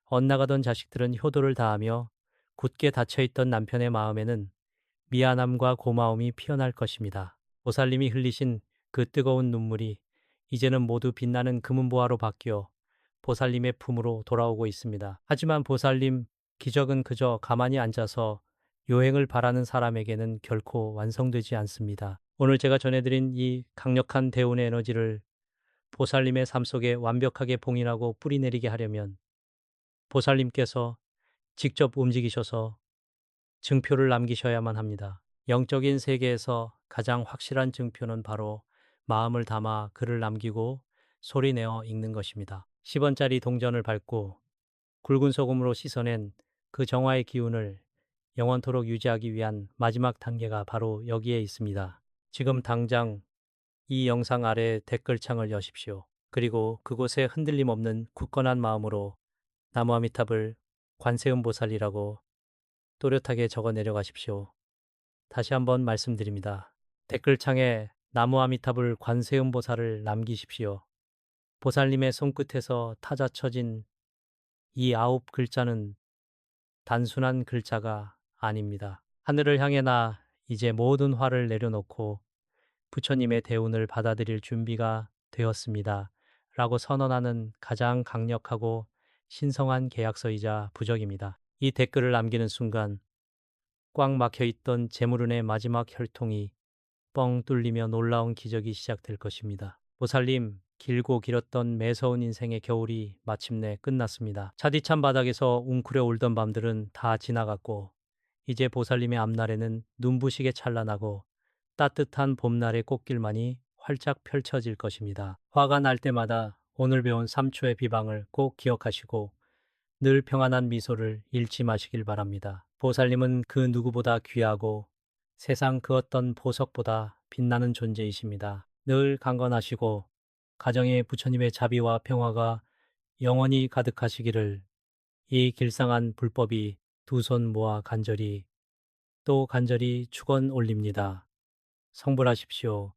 엇나가던 자식들은 효도를 다하며 굳게 닫혀있던 남편의 마음에는 미안함과 고마움이 피어날 것입니다. 보살님이 흘리신 그 뜨거운 눈물이 이제는 모두 빛나는 금은보화로 바뀌어 보살님의 품으로 돌아오고 있습니다. 하지만 보살님, 기적은 그저 가만히 앉아서 요행을 바라는 사람에게는 결코 완성되지 않습니다. 오늘 제가 전해드린 이 강력한 대운의 에너지를 보살님의 삶 속에 완벽하게 봉인하고 뿌리내리게 하려면 보살님께서 직접 움직이셔서 증표를 남기셔야만 합니다. 영적인 세계에서 가장 확실한 증표는 바로 마음을 담아 글을 남기고 소리내어 읽는 것입니다. 10원짜리 동전을 밟고 굵은 소금으로 씻어낸 그 정화의 기운을 영원토록 유지하기 위한 마지막 단계가 바로 여기에 있습니다. 지금 당장 이 영상 아래 댓글창을 여십시오. 그리고 그곳에 흔들림 없는 굳건한 마음으로 나무아미탑을 관세음보살이라고 또렷하게 적어 내려가십시오. 다시 한번 말씀드립니다. 댓글창에 나무아미탑을 관세음보살을 남기십시오. 보살님의 손끝에서 타자쳐진 이 9글자는 단순한 글자가 아닙니다. 하늘을 향해 나 이제 모든 화를 내려놓고 부처님의 대운을 받아들일 준비가 되었습니다. 라고 선언하는 가장 강력하고 신성한 계약서이자 부적입니다. 이 댓글을 남기는 순간 꽉 막혀있던 재물운의 마지막 혈통이 뻥 뚫리며 놀라운 기적이 시작될 것입니다. 보살님, 길고 길었던 매서운 인생의 겨울이 마침내 끝났습니다. 차디찬 바닥에서 웅크려 울던 밤들은 다 지나갔고 이제 보살님의 앞날에는 눈부시게 찬란하고 따뜻한 봄날의 꽃길만이 활짝 펼쳐질 것입니다. 화가 날 때마다 오늘 배운 3초의 비방을 꼭 기억하시고 늘 평안한 미소를 잃지 마시길 바랍니다. 보살님은 그 누구보다 귀하고 세상 그 어떤 보석보다 빛나는 존재이십니다. 늘 강건하시고 가정에 부처님의 자비와 평화가 영원히 가득하시기를 이 길상한 불법이 두 손 모아 간절히 또 간절히 축원 올립니다. 성불하십시오.